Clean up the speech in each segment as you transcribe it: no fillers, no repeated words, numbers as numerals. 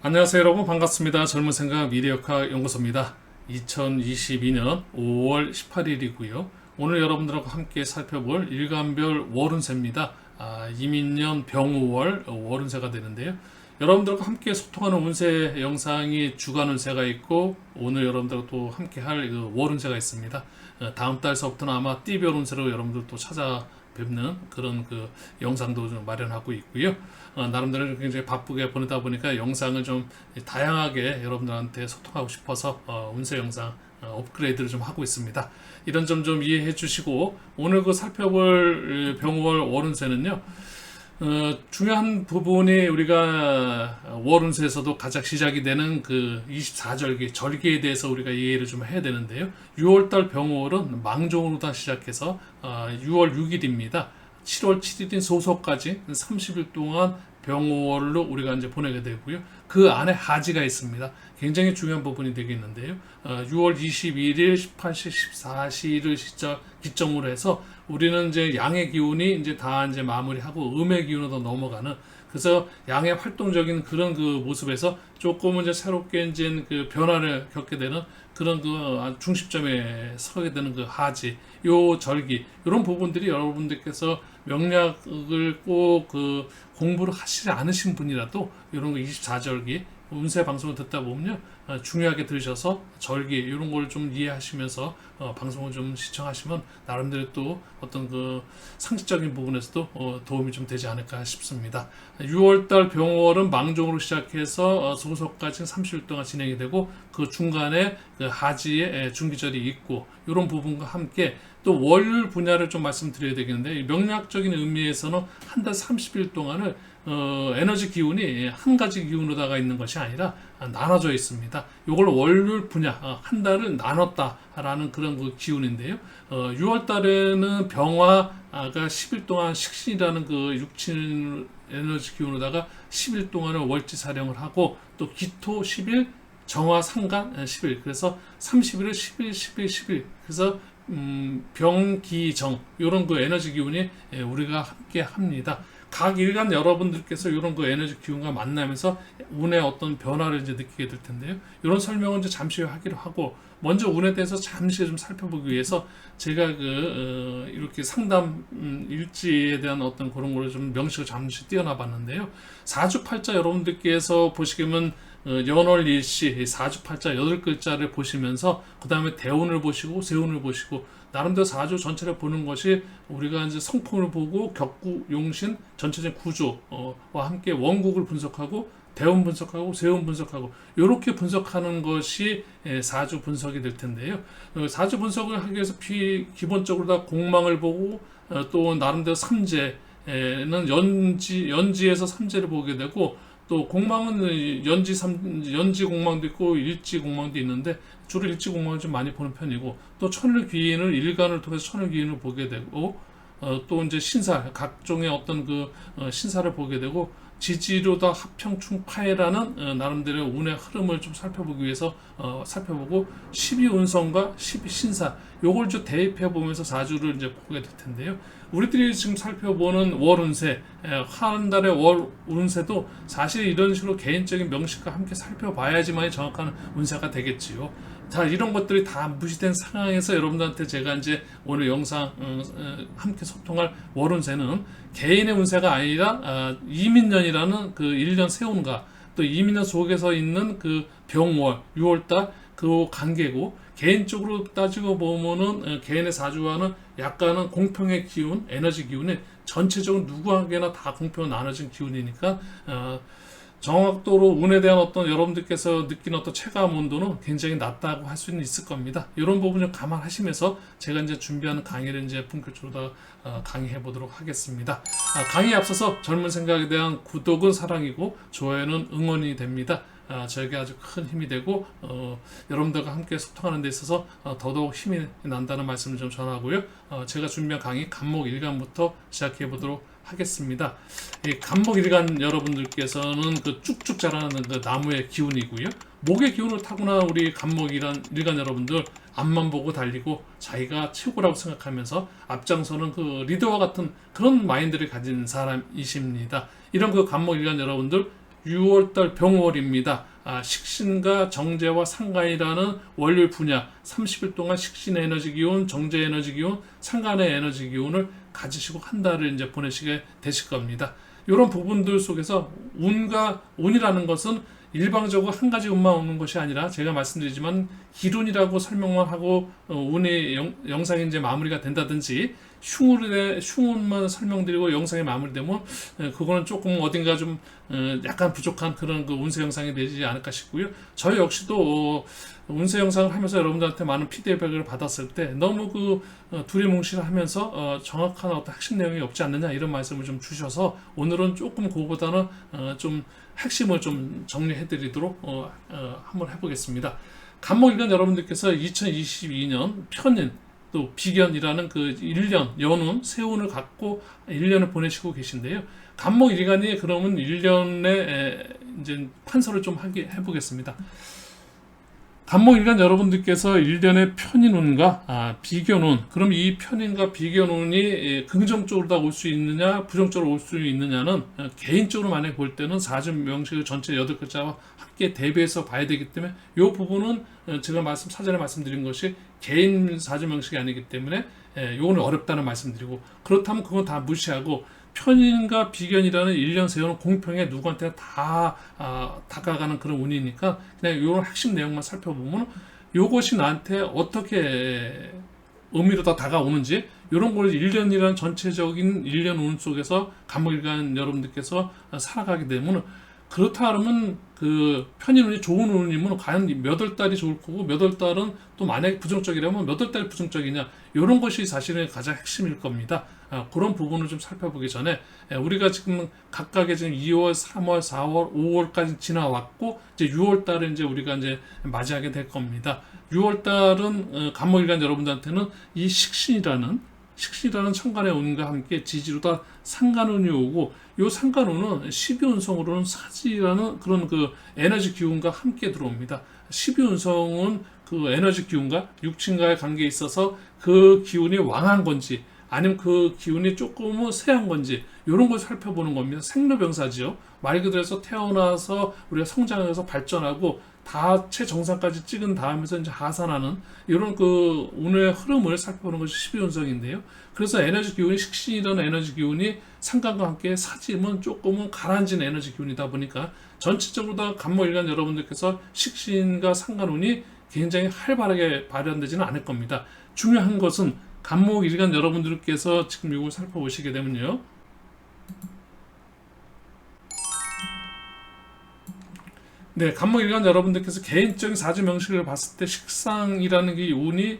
안녕하세요 여러분, 반갑습니다. 젊은 생각 미래역학 연구소입니다. 2022년 5월 18일이고요. 오늘 여러분들하고 함께 살펴볼 일간별 월운세입니다. 이민년 병우월 월운세가 되는데요. 여러분들과 함께 소통하는 운세 영상이 주간 운세가 있고, 오늘 여러분들과 또 함께 할 월운세가 있습니다. 다음 달서부터는 아마 띠별 운세로 여러분들 또 찾아뵙는 그런 영상도 좀 마련하고 있고요. 나름대로 굉장히 바쁘게 보내다 보니까 영상을 좀 다양하게 여러분들한테 소통하고 싶어서 운세 영상 업그레이드를 좀 하고 있습니다. 이런 점 좀 이해해 주시고, 오늘 살펴볼 병월 월운세는요, 중요한 부분이 우리가 월운세에서도 가장 시작이 되는 24절기, 절기에 대해서 우리가 이해를 좀 해야 되는데요. 6월달 병월은 망종으로 다 시작해서 6월 6일입니다. 7월 7일인 소서까지 30일 동안 병월로 우리가 이제 보내게 되고요. 그 안에 하지가 있습니다. 굉장히 중요한 부분이 되겠는데요. 6월 21일, 18시, 14시를 기점으로 해서 우리는 이제 양의 기운이 이제 다 이제 마무리하고 음의 기운으로 넘어가는, 그래서 양의 활동적인 그런 모습에서 조금은 이제 새롭게 이제 변화를 겪게 되는 그런 중심점에 서게 되는 하지, 요 절기, 이런 부분들이 여러분들께서 명략을 꼭 공부를 하시지 않으신 분이라도 이런 24절기 운세 방송을 듣다 보면요, 중요하게 들으셔서 절기 이런 걸 좀 이해하시면서 방송을 좀 시청하시면 나름대로 또 어떤 상식적인 부분에서도 도움이 좀 되지 않을까 싶습니다. 6월달 병월은 망종으로 시작해서 소서까지 30일 동안 진행이 되고, 그 중간에 하지의 중기절이 있고, 이런 부분과 함께 또 월 분야를 좀 말씀드려야 되겠는데, 명략적인 의미에서는 한 달 30일 동안을 에너지 기운이 한 가지 기운으로다가 있는 것이 아니라 나눠져 있습니다. 이걸 월율 분야, 한 달을 나눴다라는 그런 기운인데요. 6월 달에는 병화가 10일 동안 식신이라는 육신 에너지 기운으로다가 10일 동안을 월지 사령을 하고, 또 기토 10일, 정화 상간 10일, 그래서 31일, 11일, 11일, 11일, 그래서 병기정 이런 에너지 기운이 우리가 함께 합니다. 각 일간 여러분들께서 이런 에너지 기운과 만나면서 운의 어떤 변화를 이제 느끼게 될 텐데요. 이런 설명은 이제 잠시 후에 하기로 하고, 먼저 운에 대해서 잠시 좀 살펴보기 위해서 제가 이렇게 상담 일지에 대한 어떤 그런 거를 좀 명식을 잠시 띄어놔 봤는데요. 사주팔자 여러분들께서 보시면 연월일시 사주팔자 8글자를 보시면서 그 다음에 대운을 보시고 세운을 보시고, 나름대로 사주 전체를 보는 것이 우리가 이제 성품을 보고 격구, 용신, 전체적인 구조와 함께 원국을 분석하고 대운 분석하고 세운 분석하고 이렇게 분석하는 것이 사주 분석이 될 텐데요. 사주 분석을 하기 위해서 기본적으로 다 공망을 보고, 또 나름대로 삼재는 연지에서 삼재를 보게 되고, 또 공망은 연지 공망도 있고 일지 공망도 있는데, 주로 일지 공망을 좀 많이 보는 편이고, 또 천을귀인을 일간을 통해서 천을귀인을 보게 되고, 또 이제 신사, 각종의 어떤 신사를 보게 되고, 지지로다 합평충파해라는 나름대로 운의 흐름을 좀 살펴보기 위해서 살펴보고, 12운성과 12신사 요걸 좀 대입해 보면서 사주를 이제 보게 될 텐데요. 우리들이 지금 살펴보는 월운세, 한 달의 월운세도 사실 이런 식으로 개인적인 명식과 함께 살펴봐야지만 정확한 운세가 되겠지요. 자, 이런 것들이 다 무시된 상황에서 여러분들한테 제가 이제 오늘 영상 함께 소통할 월운세는 개인의 운세가 아니라 이민년이라는 1년 세운과 또 이민년 속에서 있는 병월 6월달 관계고, 개인적으로 따지고 보면은 개인의 사주와는 약간은 공평의 기운, 에너지 기운이 전체적으로 누구에게나 다 공평으로 나눠진 기운이니까 정확도로 운에 대한 어떤 여러분들께서 느끼는 어떤 체감 온도는 굉장히 낮다고 할 수는 있을 겁니다. 이런 부분을 감안하시면서 제가 이제 준비하는 강의를 이제 본격적으로 강의해 보도록 하겠습니다. 강의에 앞서서 젊은 생각에 대한 구독은 사랑이고 좋아요는 응원이 됩니다. 저에게 아주 큰 힘이 되고, 여러분들과 함께 소통하는 데 있어서 더더욱 힘이 난다는 말씀을 좀 전하고요. 제가 준비한 강의 간목일간부터 시작해 보도록 하겠습니다. 이 간목일간 여러분들께서는 쭉쭉 자라는 나무의 기운이고요. 목의 기운을 타고난 우리 간목일간 여러분들, 앞만 보고 달리고 자기가 최고라고 생각하면서 앞장서는 리더와 같은 그런 마인드를 가진 사람이십니다. 이런 간목일간 여러분들, 6월달 병월입니다. 식신과 정제와 상간이라는 월요일 분야 30일 동안 식신의 에너지 기운, 정제의 에너지 기운, 상간의 에너지 기운을 가지시고 한 달을 이제 보내시게 되실 겁니다. 이런 부분들 속에서 운이라는 것은 일방적으로 한 가지 운만 오는 것이 아니라 제가 말씀드리지만 기운이라고 설명만 하고 운의 영상이 이제 마무리가 된다든지 흉운만 설명드리고 영상이 마무리되면 그거는 조금 어딘가 좀 약간 부족한 그런 그 운세 영상이 되지 않을까 싶고요. 저희 역시도 운세 영상을 하면서 여러분들한테 많은 피드백을 받았을 때 너무 두리뭉실하면서 정확한 어떤 핵심 내용이 없지 않느냐 이런 말씀을 좀 주셔서 오늘은 조금 그거보다는 좀 핵심을 좀 정리해드리도록 한번 해보겠습니다. 간목일간 여러분들께서 2022년 편인 또 비견이라는 그 1년 연운, 세운을 갖고 1년을 보내시고 계신데요. 간목일간이 그러면 1년의 이제 판서를 좀 해보겠습니다. 간목일간 여러분들께서 1년의 편인운과 비견운, 그럼 이 편인과 비견운이 긍정적으로 다 올 수 있느냐, 부정적으로 올 수 있느냐는 개인적으로 만약에 볼 때는 사주명식을 전체 8글자와 함께 대비해서 봐야 되기 때문에 이 부분은 제가 사전에 말씀드린 것이 개인 사주명식이 아니기 때문에 이거는 어렵다는 말씀드리고, 그렇다면 그건 다 무시하고 편인과 비견이라는 1년 세우는 공평에 누구한테나 다 다가가는 그런 운이니까 그냥 이런 핵심 내용만 살펴보면 이것이 나한테 어떻게 의미로 다 다가오는지 이런 걸 1년이라는 전체적인 1년 운 속에서 간목일간 여러분들께서 살아가게 되면, 그렇다 그러면 그 편인운이 좋은 운이면 과연 몇 월 달이 좋을 거고 몇 월 달은 또 만약에 부정적이라면 몇 월 달이 부정적이냐, 이런 것이 사실은 가장 핵심일 겁니다. 그런 부분을 좀 살펴보기 전에 우리가 지금 각각의 지금 2월, 3월, 4월, 5월까지 지나왔고 이제 6월 달을 이제 우리가 이제 맞이하게 될 겁니다. 6월 달은 간목일간 여러분들한테는 이 식신이라는 천간의 운과 함께 지지로 다 상간운이 오고, 이 상간운은 12운성으로는 사지라는 그런 그 에너지 기운과 함께 들어옵니다. 12운성은 그 에너지 기운과 육친과의 관계에 있어서 그 기운이 왕한 건지 아니면 그 기운이 조금은 세한 건지 이런 걸 살펴보는 겁니다. 생로병사지요. 말 그대로 해서 태어나서 우리가 성장해서 발전하고 다 최정상까지 찍은 다음에서 이제 하산하는 이런 그 운의 흐름을 살펴보는 것이 12운성인데요. 그래서 에너지 기운이 식신이라는 에너지 기운이 상관과 함께 사지면 조금은 가라앉은 에너지 기운이다 보니까 전체적으로 다 간목일간 여러분들께서 식신과 상관운이 굉장히 활발하게 발현되지는 않을 겁니다. 중요한 것은 간목일간 여러분들께서 지금 이걸 살펴보시게 되면요. 네, 간목일간 여러분들께서 개인적인 사주 명식을 봤을 때 식상이라는 게 운이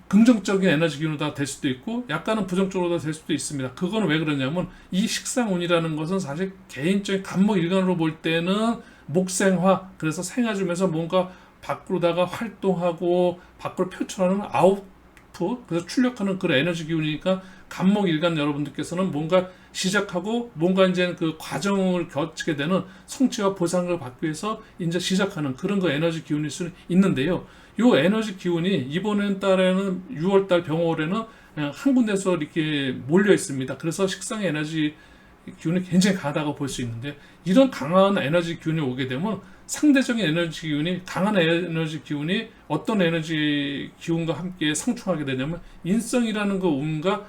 긍정적인 에너지 기운으로 다 될 수도 있고 약간은 부정적으로 다 될 수도 있습니다. 그거는 왜 그러냐면 이 식상운이라는 것은 사실 개인적인 간목일간으로 볼 때는 목생화, 그래서 생활주면서 뭔가 밖으로다가 활동하고 밖으로 표출하는 아웃풋, 그래서 출력하는 그런 에너지 기운이니까 간목일간 여러분들께서는 뭔가 시작하고 뭔가 이제 그 과정을 거치게 되는 성취와 보상을 받기 위해서 이제 시작하는 그런 그 에너지 기운일 수 있는데요. 이 에너지 기운이 이번 달에는 6월달 병월에는 한 군데서 이렇게 몰려 있습니다. 그래서 식상의 에너지 기운이 굉장히 강하다고 볼 수 있는데, 이런 강한 에너지 기운이 오게 되면 상대적인 에너지 기운이, 강한 에너지 기운이 어떤 에너지 기운과 함께 상충하게 되냐면 인성이라는 그 운과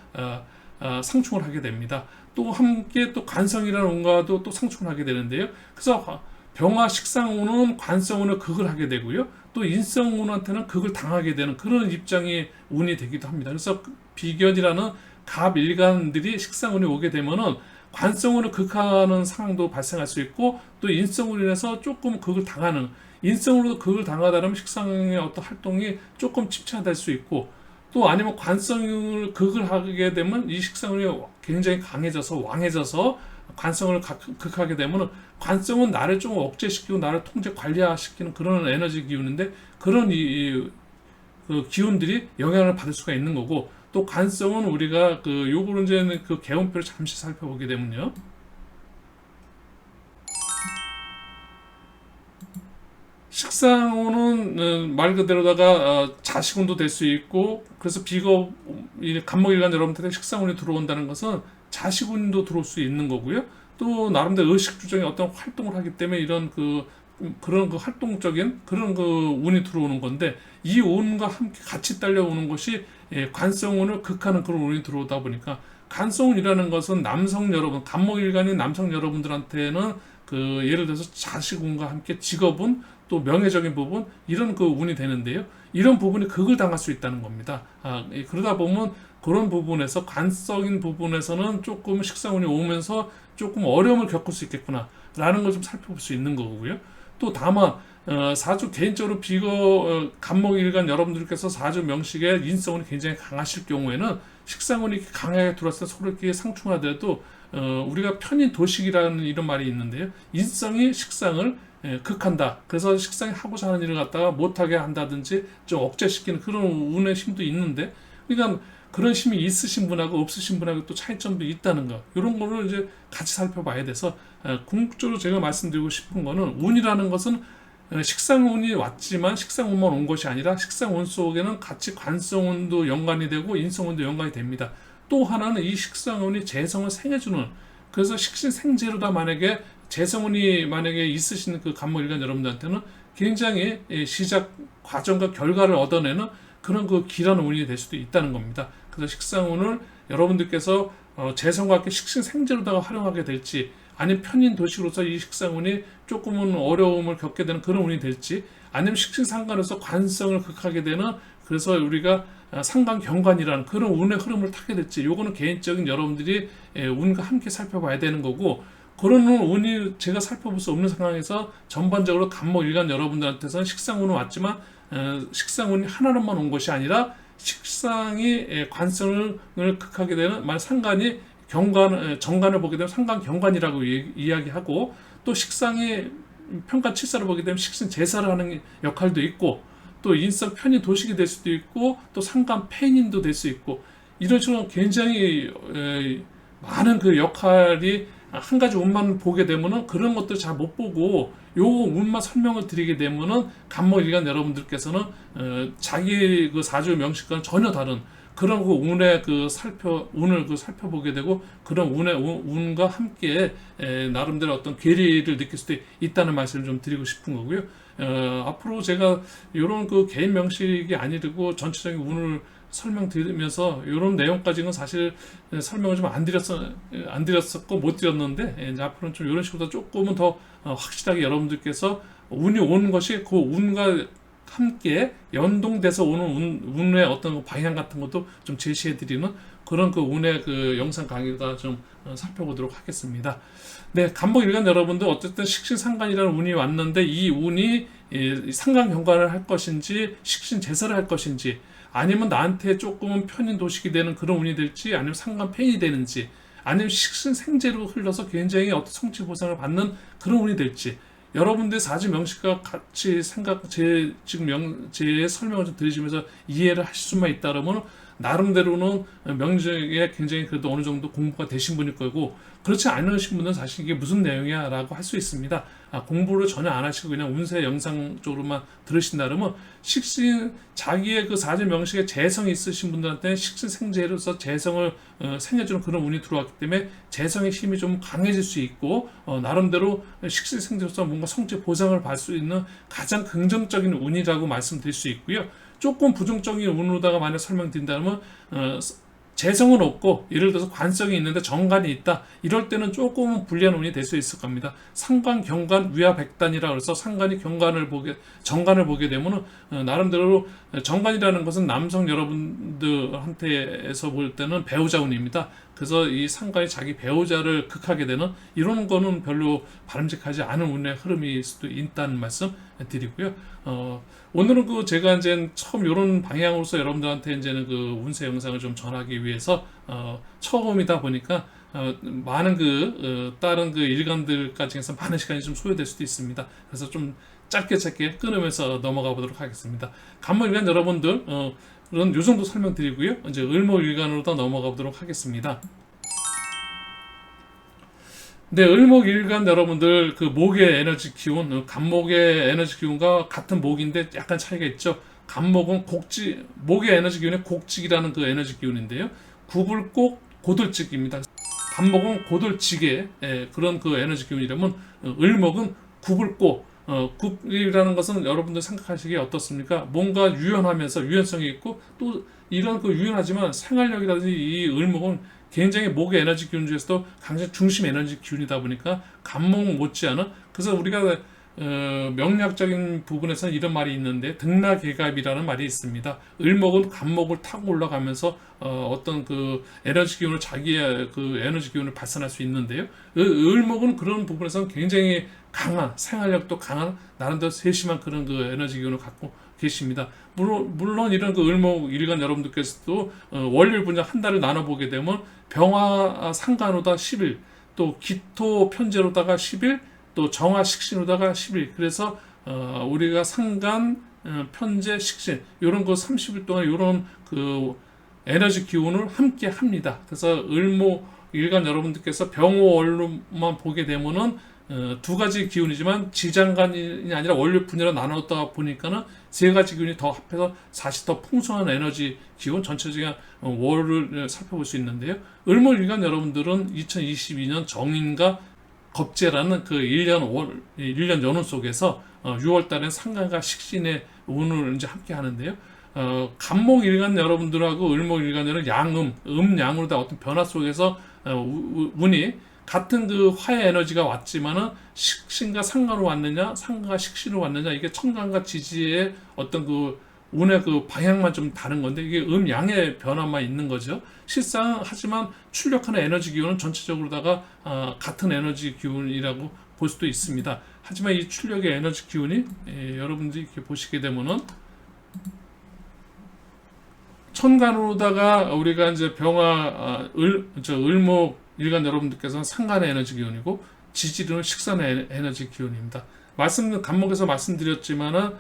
상충을 하게 됩니다. 또 함께 또 관성이라는 운과도 또 상충을 하게 되는데요. 그래서 병화 식상운은 관성운을 극을 하게 되고요. 또 인성운한테는 극을 당하게 되는 그런 입장이 운이 되기도 합니다. 그래서 비견이라는 갑일간들이 식상운이 오게 되면은 관성운을 극하는 상황도 발생할 수 있고, 또 인성으로 인해서 조금 극을 당하는, 인성으로도 극을 당하다면 식상의 어떤 활동이 조금 침체될 수 있고, 또 아니면 관성을 극을 하게 되면 이 식상운이 굉장히 강해져서 왕해져서 관성을 극하게 되면 관성은 나를 좀 억제시키고 나를 통제 관리시키는 그런 에너지 기운인데, 그런 그 기운들이 영향을 받을 수가 있는 거고, 또 관성은 우리가 요거는 이제 그 개운표를 잠시 살펴보게 되면요. 식상운은 말 그대로다가 자식운도 될 수 있고, 그래서 간목일간 여러분들의 식상운이 들어온다는 것은 자식운도 들어올 수 있는 거고요. 또 나름대로 의식 주정의 어떤 활동을 하기 때문에 이런 그런 활동적인 그런 운이 들어오는 건데, 이 운과 함께 같이 딸려오는 것이 관성운을 극하는 그런 운이 들어오다 보니까, 관성운이라는 것은 남성 여러분, 간목일간인 남성 여러분들한테는 예를 들어서 자식운과 함께 직업운, 또 명예적인 부분, 이런 운이 되는데요. 이런 부분이 극을 당할 수 있다는 겁니다. 그러다 보면 그런 부분에서, 관성인 부분에서는 조금 식상운이 오면서 조금 어려움을 겪을 수 있겠구나 라는 걸 좀 살펴볼 수 있는 거고요. 또 다만 사주 개인적으로 간목일간 여러분들께서 사주 명식에 인성운이 굉장히 강하실 경우에는, 식상운이 강하게 들어왔을 때 서로 이렇게 상충하더라도 우리가 편인 도식이라는 이런 말이 있는데요. 인성이 식상을 극한다. 그래서 식상이 하고자 하는 일을 갖다가 못하게 한다든지 좀 억제시키는 그런 운의 힘도 있는데, 그러니까 그런 힘이 있으신 분하고 없으신 분하고 또 차이점도 있다는 거, 이런 거를 이제 같이 살펴봐야 돼서, 궁극적으로 제가 말씀드리고 싶은 거는, 운이라는 것은 식상운이 왔지만 식상운만 온 것이 아니라, 식상운 속에는 같이 관성운도 연관이 되고 인성운도 연관이 됩니다. 또 하나는 이 식상운이 재성을 생해주는, 그래서 식신생재로다 만약에 재성운이 만약에 있으신 간목일간 여러분들한테는 굉장히 시작 과정과 결과를 얻어내는 그런 길한 운이 될 수도 있다는 겁니다. 그래서 식상운을 여러분들께서 재성과 함께 식신생재로다가 활용하게 될지, 아니면 편인 도식으로서 이 식상운이 조금은 어려움을 겪게 되는 그런 운이 될지, 아니면 식신상관으로서 관성을 극하게 되는, 그래서 우리가 상관경관이라는 그런 운의 흐름을 타게 될지, 요거는 개인적인 여러분들이 운과 함께 살펴봐야 되는 거고, 그런 운이 제가 살펴볼 수 없는 상황에서 전반적으로 간목일간 여러분들한테서는 식상운은 왔지만 식상운이 하나로만 온 것이 아니라, 식상이 관성을 극하게 되는, 만약 상관이 정관을 보게 되면 상관경관이라고 이야기하고, 또 식상이 평간칠사를 보게 되면 식신제사를 하는 역할도 있고, 또 인성 편인 도식이 될 수도 있고, 또 상관폐인도 될 수 있고, 이런 식으로 굉장히 많은 역할이, 한 가지 운만 보게 되면은 그런 것들 잘 못 보고 요 운만 설명을 드리게 되면은 간목일간 여러분들께서는 자기 사주 명식과는 전혀 다른 그런 운의 운을 살펴보게 되고, 그런 운과 함께 나름대로 어떤 괴리를 느낄 수도 있다는 말씀을 좀 드리고 싶은 거고요. 앞으로 제가 이런 개인 명식이 아니고 전체적인 운을 설명드리면서 이런 내용까지는 사실 설명을 좀 안 드렸었고 못 드렸는데, 이제 앞으로는 좀 이런 식으로 조금은 더 확실하게 여러분들께서 운이 오는 것이 그 운과 함께 연동돼서 오는 운의 어떤 방향 같은 것도 좀 제시해드리는 그런 운의 영상 강의다 좀 살펴보도록 하겠습니다. 네, 간목일간 여러분들 어쨌든 식신상관이라는 운이 왔는데, 이 운이 상관경관을 할 것인지 식신제사를 할 것인지, 아니면 나한테 조금은 편인 도식이 되는 그런 운이 될지, 아니면 상관폐인이 되는지, 아니면 식신생재로 흘러서 굉장히 어떤 성취 보상을 받는 그런 운이 될지, 여러분들 사주 명식과 같이 제 설명을 좀 드리면서 이해를 하실 수만 있다면, 나름대로는 명식에 굉장히 그래도 어느 정도 공부가 되신 분일 거고, 그렇지 않으신 분은 사실 이게 무슨 내용이야 라고 할 수 있습니다. 공부를 전혀 안 하시고 그냥 운세 영상 쪽으로만 들으신다면, 자기의 사주 명식에 재성이 있으신 분들한테는 식신생재로서 재성을 생겨주는 그런 운이 들어왔기 때문에 재성의 힘이 좀 강해질 수 있고, 나름대로 식신생재로서 뭔가 성취 보상을 받을 수 있는 가장 긍정적인 운이라고 말씀드릴 수 있고요. 조금 부정적인 운으로다가 만약 설명드린다면, 재성은 없고 예를 들어서 관성이 있는데 정관이 있다, 이럴 때는 조금은 불리한 운이 될 수 있을 겁니다. 상관, 경관, 위화백단이라 그래서 정관을 보게 되면 나름대로 정관이라는 것은 남성 여러분들한테서 볼 때는 배우자 운입니다. 그래서 이 상관이 자기 배우자를 극하게 되는 이런 거는 별로 바람직하지 않은 운의 흐름일 수도 있다는 말씀 드리고요. 오늘은 제가 이제 처음 이런 방향으로서 여러분들한테 이제는 운세 영상을 좀 전하기 위해서 처음이다 보니까 많은 다른 일간들까지 해서 많은 시간이 좀 소요될 수도 있습니다. 그래서 좀 짧게 끊으면서 넘어가 보도록 하겠습니다. 간목일간 여러분들 은 요 정도 설명드리고요. 이제 을목일간으로 더 넘어가 보도록 하겠습니다. 네, 을목일간 여러분들 목의 에너지 기운, 간목의 에너지 기운과 같은 목인데 약간 차이가 있죠. 간목은 목의 에너지 기운이 곡직이라는 에너지 기운인데요. 구불곡 고들직입니다. 간목은 고돌지게 그런 그 에너지 기운이라면 을목은 굽을고 굽이라는 것은 여러분들 생각하시기에 어떻습니까? 뭔가 유연하면서 유연성이 있고 또 이런 그 유연하지만 생활력이라든지 이 을목은 굉장히 목의 에너지 기운 중에서도 굉장히 중심 에너지 기운이다 보니까 간목 못지않은 그래서 우리가 명리학적인 부분에서는 이런 말이 있는데 등락개갑이라는 말이 있습니다. 을목은 간목을 타고 올라가면서 어떤 그 에너지 기운을 자기의 그 에너지 기운을 발산할 수 있는데요. 을목은 그런 부분에서는 굉장히 강한 생활력도 강한 나름대로 세심한 그런 그 에너지 기운을 갖고 계십니다. 물론 이런 그 을목 일간 여러분들께서도 월요일 분야 한 달을 나눠보게 되면 병화 상간호다 10일 또 기토 편제로다가 10일 또 정화 식신으로다가 10일 그래서 우리가 상간 편제 식신 이런 거 30일 동안 이런 그 에너지 기운을 함께 합니다. 그래서 을목 일간 여러분들께서 병호월로만 보게 되면은 두 가지 기운이지만 지장간이 아니라 원료 분야로 나눴다 보니까는 세 가지 기운이 더 합해서 사실 더 풍성한 에너지 기운 전체적인 월을 살펴볼 수 있는데요. 을목 일간 여러분들은 2022년 정인과 겁재라는 그 1년 연운 속에서 6월 달엔 상간과 식신의 운을 이제 함께 하는데요. 간목 일간 여러분들하고 을목 일간 여러분 양으로 다 어떤 변화 속에서 운이 같은 그 화의 에너지가 왔지만은 식신과 상간으로 왔느냐, 상간과 식신으로 왔느냐 이게 천간과 지지의 어떤 그 운의 그 방향만 좀 다른 건데 이게 양의 변화만 있는 거죠. 실상 하지만 출력하는 에너지 기운은 전체적으로다가 같은 에너지 기운이라고 볼 수도 있습니다. 하지만 이 출력의 에너지 기운이 여러분들이 이렇게 보시게 되면은 천간으로다가 우리가 이제 을목 일간 여러분들께서는 상간의 에너지 기운이고 지지는 식산의 에너지 기운입니다. 간목에서 말씀드렸지만은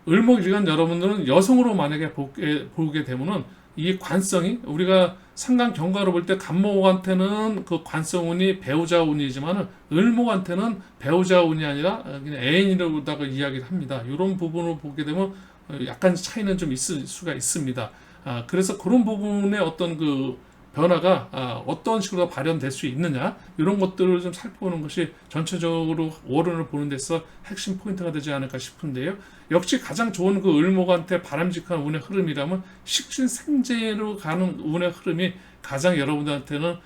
을목 일간 여러분들은 여성으로 만약에 보게 되면은 이 관성이 우리가 상간 경과로 볼 때 간목한테는 그 관성운이 배우자 운이지만은 을목한테는 배우자 운이 아니라 그냥 애인이라고다가 이야기를 합니다. 이런 부분을 보게 되면 약간 차이는 좀 있을 수가 있습니다. 그래서 그런 부분의 어떤 그 변화가 어떤 식으로 발현될 수 있느냐 이런 것들을 좀 살펴보는 것이 전체적으로 월운을 보는 데서 핵심 포인트가 되지 않을까 싶은데요. 역시 가장 좋은 그 을목한테 바람직한 운의 흐름이라면 식신생재로 가는 운의 흐름이 가장 여러분들한테는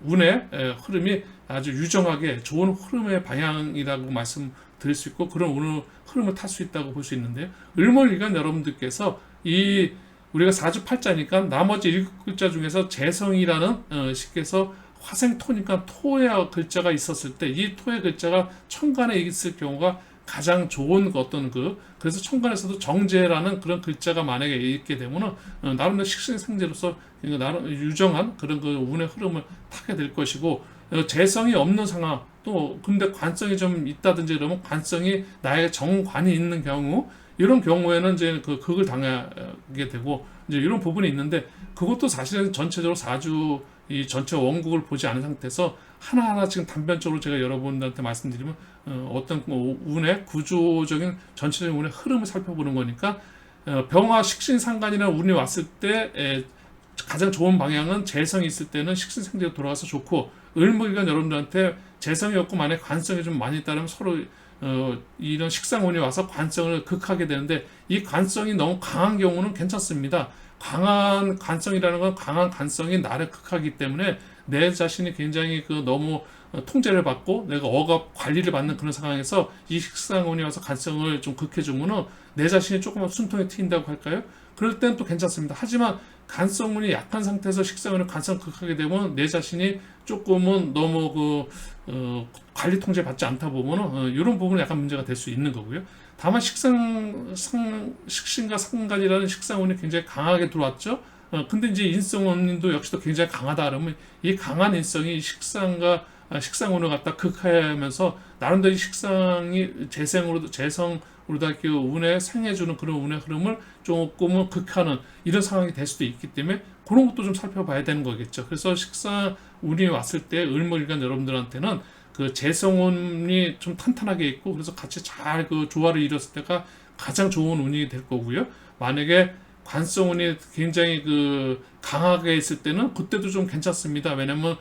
운의 흐름이 아주 유정하게 좋은 흐름의 방향이라고 말씀드릴 수 있고 그런 운의 흐름을 탈 수 있다고 볼 수 있는데요. 을목일간 여러분들께서 우리가 4주8자니까 나머지 7글자 중에서 재성이라는 식에서 화생토니까 토의 글자가 있었을 때 이 토의 글자가 천간에 있을 경우가 가장 좋은 어떤 그래서 천간에서도 정제라는 그런 글자가 만약에 있게 되면은 나름대로 식신생재로서 나름 유정한 그런 그 운의 흐름을 타게 될 것이고 재성이 없는 상황 또 근데 관성이 좀 있다든지 그러면 관성이 나의 정관이 있는 경우 이런 경우에는 이제 극을 당하게 되고 이제 이런 부분이 있는데 그것도 사실은 전체적으로 4주 이 전체 원국을 보지 않은 상태에서 하나하나 지금 단편적으로 제가 여러분들한테 말씀드리면 어떤 운의 구조적인 전체적인 운의 흐름을 살펴보는 거니까 병화 식신상간이라는 운이 왔을 때 가장 좋은 방향은 재성이 있을 때는 식신생재로 돌아가서 좋고 을목일간 여러분들한테 재성이 없고 만약 관성이 좀 많이 있다면 서로 이런 식상운이 와서 관성을 극하게 되는데 이 관성이 너무 강한 경우는 괜찮습니다. 강한 관성이라는 건 강한 관성이 나를 극하기 때문에 내 자신이 굉장히 너무 통제를 받고 내가 억압 관리를 받는 그런 상황에서 이 식상운이 와서 관성을 좀 극해주면은 내 자신이 조금만 숨통이 트인다고 할까요? 그럴 땐 또 괜찮습니다. 하지만 간성운이 약한 상태에서 식상운을 관성 극하게 되면 내 자신이 조금은 너무 관리 통제 받지 않다 보면은 이런 부분은 약간 문제가 될 수 있는 거고요. 다만 식신과 상간이라는 식상운이 굉장히 강하게 들어왔죠. 근데 이제 인성운도 역시도 굉장히 강하다 그러면 이 강한 인성이 식상운을 갖다 극하면서 나름대로 이 식상이 재성으로다 그 운에 상해주는 그런 운의 흐름을 조금은 극하는 이런 상황이 될 수도 있기 때문에 그런 것도 좀 살펴봐야 되는 거겠죠. 그래서 식상운이 왔을 때 을목일간 여러분들한테는 그 재성운이 좀 탄탄하게 있고 그래서 같이 잘 그 조화를 이뤘을 때가 가장 좋은 운이 될 거고요. 만약에 관성운이 굉장히 강하게 있을 때는 그때도 좀 괜찮습니다. 왜냐면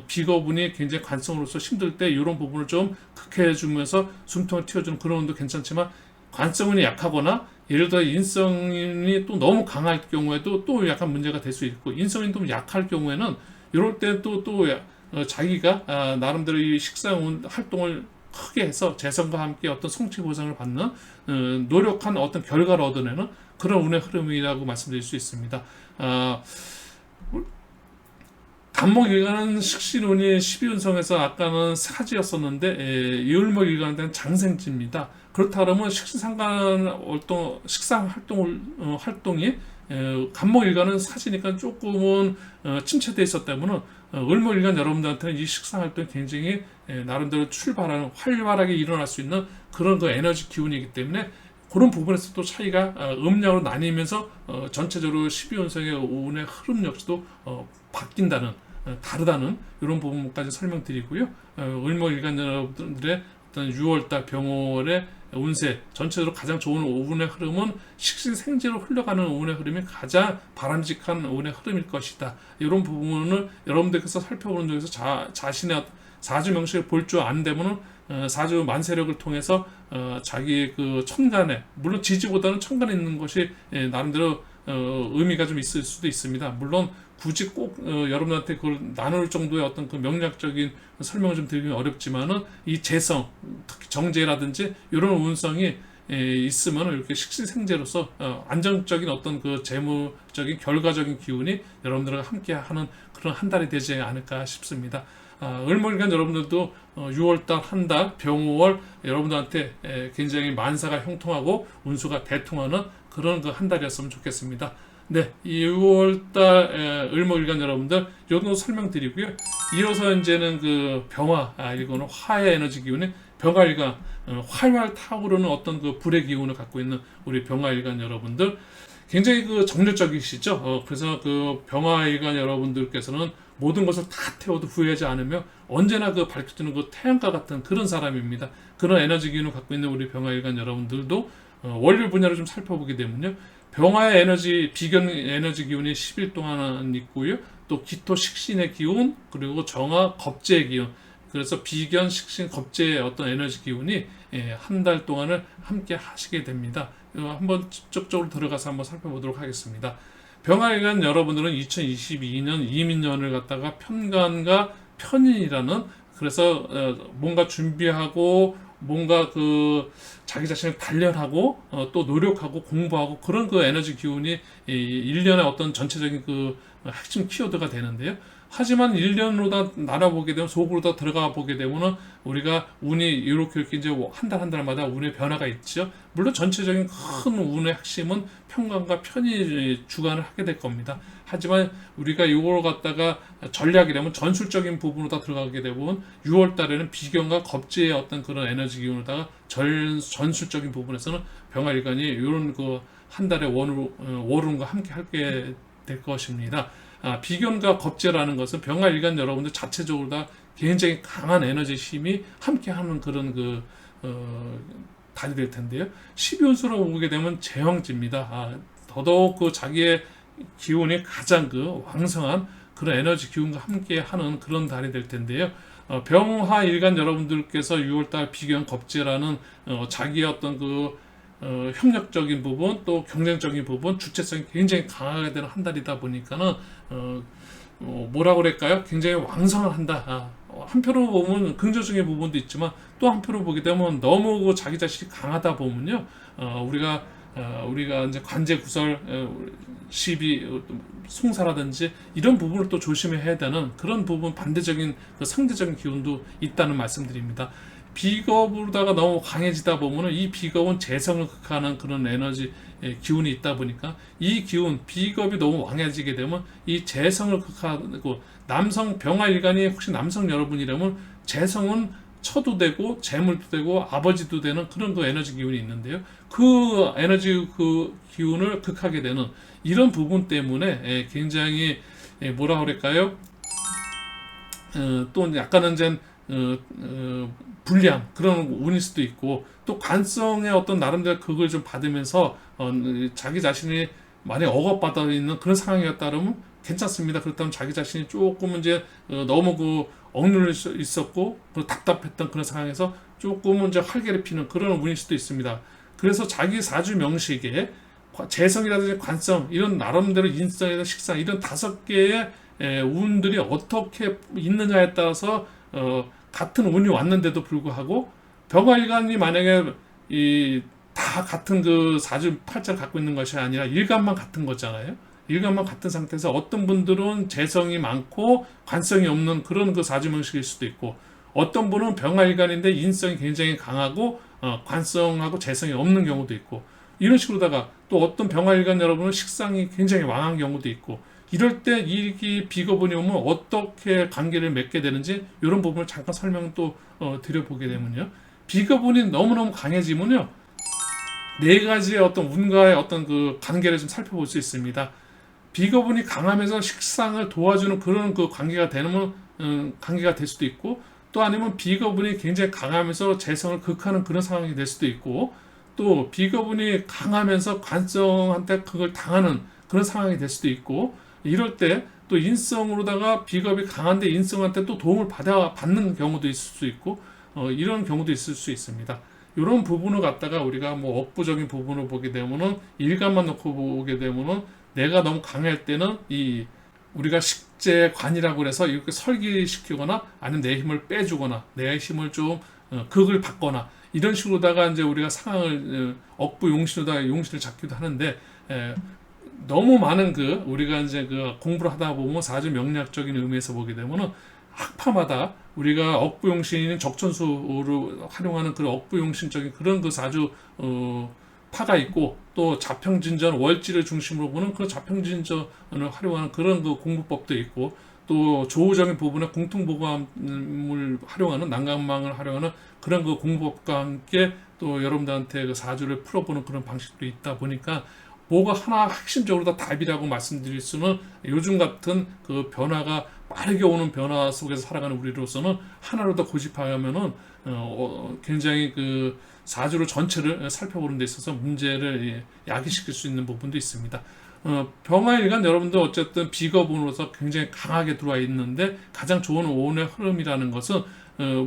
비거분이 굉장히 관성으로서 힘들 때 이런 부분을 좀 극해주면서 숨통을 틔워주는 그런 운도 괜찮지만, 관성운이 약하거나 예를 들어 인성운이 또 너무 강할 경우에도 또 약간 문제가 될 수 있고, 인성운이 좀 약할 경우에는 이럴 때 또 자기가 나름대로 이 식상운 활동을 크게 해서 재성과 함께 어떤 성취 보상을 받는 노력한 어떤 결과를 얻어내는 그런 운의 흐름이라고 말씀드릴 수 있습니다. 간목일간은 식신운이 12운성에서 아까는 사지였었는데, 이을목일간은 장생지입니다. 그렇다 그러면 식상 활동이 간목일간은 사지니까 조금은 침체되어 있었기 때문에 을목일간 여러분들한테는 이 식상 활동이 굉장히 나름대로 출발하는, 활발하게 일어날 수 있는 그런 에너지 기운이기 때문에 그런 부분에서 또 차이가 음력으로 나뉘면서 전체적으로 12운성의 운의 흐름 역시도 바뀐다는, 다르다는 이런 부분까지 설명드리고요. 을목일간 여러분들의 어떤 6월달 병월의 운세 전체적으로 가장 좋은 운의 흐름은 식신생지로 흘러가는 운의 흐름이 가장 바람직한 운의 흐름일 것이다. 이런 부분을 여러분들께서 살펴보는 중에서 자신의 사주 명식을 볼 줄 안 되면은 사주 만세력을 통해서 자기의 천간에, 물론 지지보다는 천간에 있는 것이 나름대로 의미가 좀 있을 수도 있습니다. 물론 굳이 꼭 여러분한테 그걸 나눌 정도의 어떤 명략적인 설명을 좀 드리긴 어렵지만은, 이 재성, 특히 정제라든지 이런 운성이 있으면 이렇게 식신생제로서 안정적인 어떤 재무적인 결과적인 기운이 여러분들과 함께하는 그런 한 달이 되지 않을까 싶습니다. 을목일간 여러분들도 6월달 한 달 병월 여러분들한테 굉장히 만사가 형통하고 운수가 대통하는 그런 한 달이었으면 좋겠습니다. 네, 이 6월달 을목일간 여러분들 이 정도 설명드리고요. 이어서 이제는 병화 일간은 화의 에너지 기운이 병화일간, 활활 타오르는 어떤 불의 기운을 갖고 있는 우리 병화일간 여러분들, 굉장히 정열적이시죠. 그래서 병화일간 여러분들께서는 모든 것을 다 태워도 후회하지 않으며 언제나 밝혀지는 태양과 같은 그런 사람입니다. 그런 에너지 기운을 갖고 있는 우리 병화일간 여러분들도 월요 분야를 좀 살펴보게 되면요, 병화의 에너지, 비견 에너지 기운이 10일 동안 있고요, 또 기토 식신의 기운, 그리고 정화 겁재의 기운, 그래서 비견 식신 겁재의 어떤 에너지 기운이 한 달 동안을 함께 하시게 됩니다. 한번 직접적으로 들어가서 한번 살펴보도록 하겠습니다. 병화일간 여러분들은 2022년 이민년을 갖다가 편간과 편인이라는, 그래서 뭔가 준비하고 뭔가 자기 자신을 단련하고 또 노력하고 공부하고 그런 에너지 기운이 1년의 어떤 전체적인 핵심 키워드가 되는데요. 하지만 1년으로 다 나눠보게 되면, 속으로 다 들어가 보게 되면은 우리가 운이 이렇게 이제 한 달 한 달마다 운의 변화가 있죠. 물론 전체적인 큰 운의 핵심은 편관과 편이 주관을 하게 될 겁니다. 하지만 우리가 이걸 갖다가 전략이라면 전술적인 부분으로 다 들어가게 되면 6월 달에는 비견과 겁재의 어떤 그런 에너지 기운으로다가 전술적인 부분에서는 병화일간이 이런 한 달의 월운과 함께 하게 될 것입니다. 비견과 겁재라는 것은 병화일간 여러분들 자체적으로 다 굉장히 강한 에너지 힘이 함께하는 그런 달이 될 텐데요. 12운수로 오게 되면 제왕지입니다. 더더욱 자기의 기운이 가장 왕성한 그런 에너지 기운과 함께하는 그런 달이 될 텐데요. 병화일간 여러분들께서 6월달 비견 겁재라는 자기의 어떤 협력적인 부분, 또 경쟁적인 부분, 주체성이 굉장히 강하게 되는 한 달이다 보니까는 뭐라고 그럴까요? 굉장히 왕성한 한다. 한편으로 보면 긍정적인 부분도 있지만, 또 한편으로 보게 되면 너무 자기 자신이 강하다 보면요, 우리가 이제 관제 구설, 시비, 송사라든지 이런 부분을 또 조심해야 되는 그런 부분, 반대적인 상대적인 기운도 있다는 말씀드립니다. 비겁으로다가 너무 강해지다 보면은 이 비겁은 재성을 극하는 그런 에너지 기운이 있다 보니까, 이 기운, 비겁이 너무 왕해지게 되면 이 재성을 극하고, 남성 병화일간이 혹시 남성 여러분이라면 재성은 처도 되고 재물도 되고 아버지도 되는 그런 에너지 기운이 있는데요. 그 에너지 기운을 극하게 되는 이런 부분 때문에 굉장히 뭐라 그럴까요? 또 약간은 이제 불리한 그런 운일 수도 있고, 또 관성의 어떤 나름대로 극을 좀 받으면서 자기 자신이 만약 억압받아 있는 그런 상황이었다면 괜찮습니다. 그렇다면 자기 자신이 조금 이제 너무 그 억눌려 있었고 답답했던 그런 상황에서 조금은 이제 활개를 피는 그런 운일 수도 있습니다. 그래서 자기 사주 명식에 재성이라든지 관성 이런 나름대로 인성이나 식상 이런 5개의 운들이 어떻게 있느냐에 따라서 같은 운이 왔는데도 불구하고 병화일간이 만약에 다 같은 그 사주 팔자를 갖고 있는 것이 아니라 일간만 같은 거잖아요. 일간만 같은 상태에서 어떤 분들은 재성이 많고 관성이 없는 그런 그 사주 명식일 수도 있고, 어떤 분은 병화일간인데 인성이 굉장히 강하고 관성하고 재성이 없는 경우도 있고, 이런 식으로다가 또 어떤 병화일간 여러분은 식상이 굉장히 왕한 경우도 있고, 이럴 때 이 비거분이 오면 어떻게 관계를 맺게 되는지 이런 부분을 잠깐 설명 또 드려보게 되면요, 비거분이 너무너무 강해지면요 4가지의 어떤 운과의 어떤 그 관계를 좀 살펴볼 수 있습니다. 비거분이 강하면서 식상을 도와주는 그런 그 관계가 되면 관계가 될 수도 있고, 또 아니면 비거분이 굉장히 강하면서 재성을 극하는 그런 상황이 될 수도 있고, 또 비거분이 강하면서 관성한테 그걸 당하는 그런 상황이 될 수도 있고, 이럴 때 또 인성으로다가 비겁이 강한데 인성한테 또 도움을 받는 경우도 있을 수 있고, 이런 경우도 있을 수 있습니다. 이런 부분을 갖다가 우리가 뭐 억부적인 부분을 보게 되면은 일간만 놓고 보게 되면은 내가 너무 강할 때는 우리가 식재관이라고 해서 이렇게 설기시키거나 아니면 내 힘을 빼주거나 내 힘을 좀 극을 받거나 이런 식으로다가 이제 우리가 상황을 억부 용신으로다가 용신을 잡기도 하는데, 너무 많은 우리가 이제 공부를 하다 보면 사주 명리학적인 의미에서 보게 되면은 학파마다 우리가 억부용신인 적천수로 활용하는 그런 억부용신적인 그런 그 사주 파가 있고, 또 자평진전 월지를 중심으로 보는 그런 자평진전을 활용하는 그런 그 공부법도 있고, 또 조우적인 부분에 공통보감을 활용하는 난강망을 활용하는 그런 그 공부법과 함께 또 여러분들한테 그 사주를 풀어보는 그런 방식도 있다 보니까, 뭐가 하나 핵심적으로 다 답이라고 말씀드릴 수는, 요즘 같은 그 변화가 빠르게 오는 변화 속에서 살아가는 우리로서는 하나로 더 고집하면은 굉장히 그 사주를 전체를 살펴보는 데 있어서 문제를 야기시킬 수 있는 부분도 있습니다. 병화일간 여러분들 어쨌든 비거분으로서 굉장히 강하게 들어와 있는데, 가장 좋은 오운의 흐름이라는 것은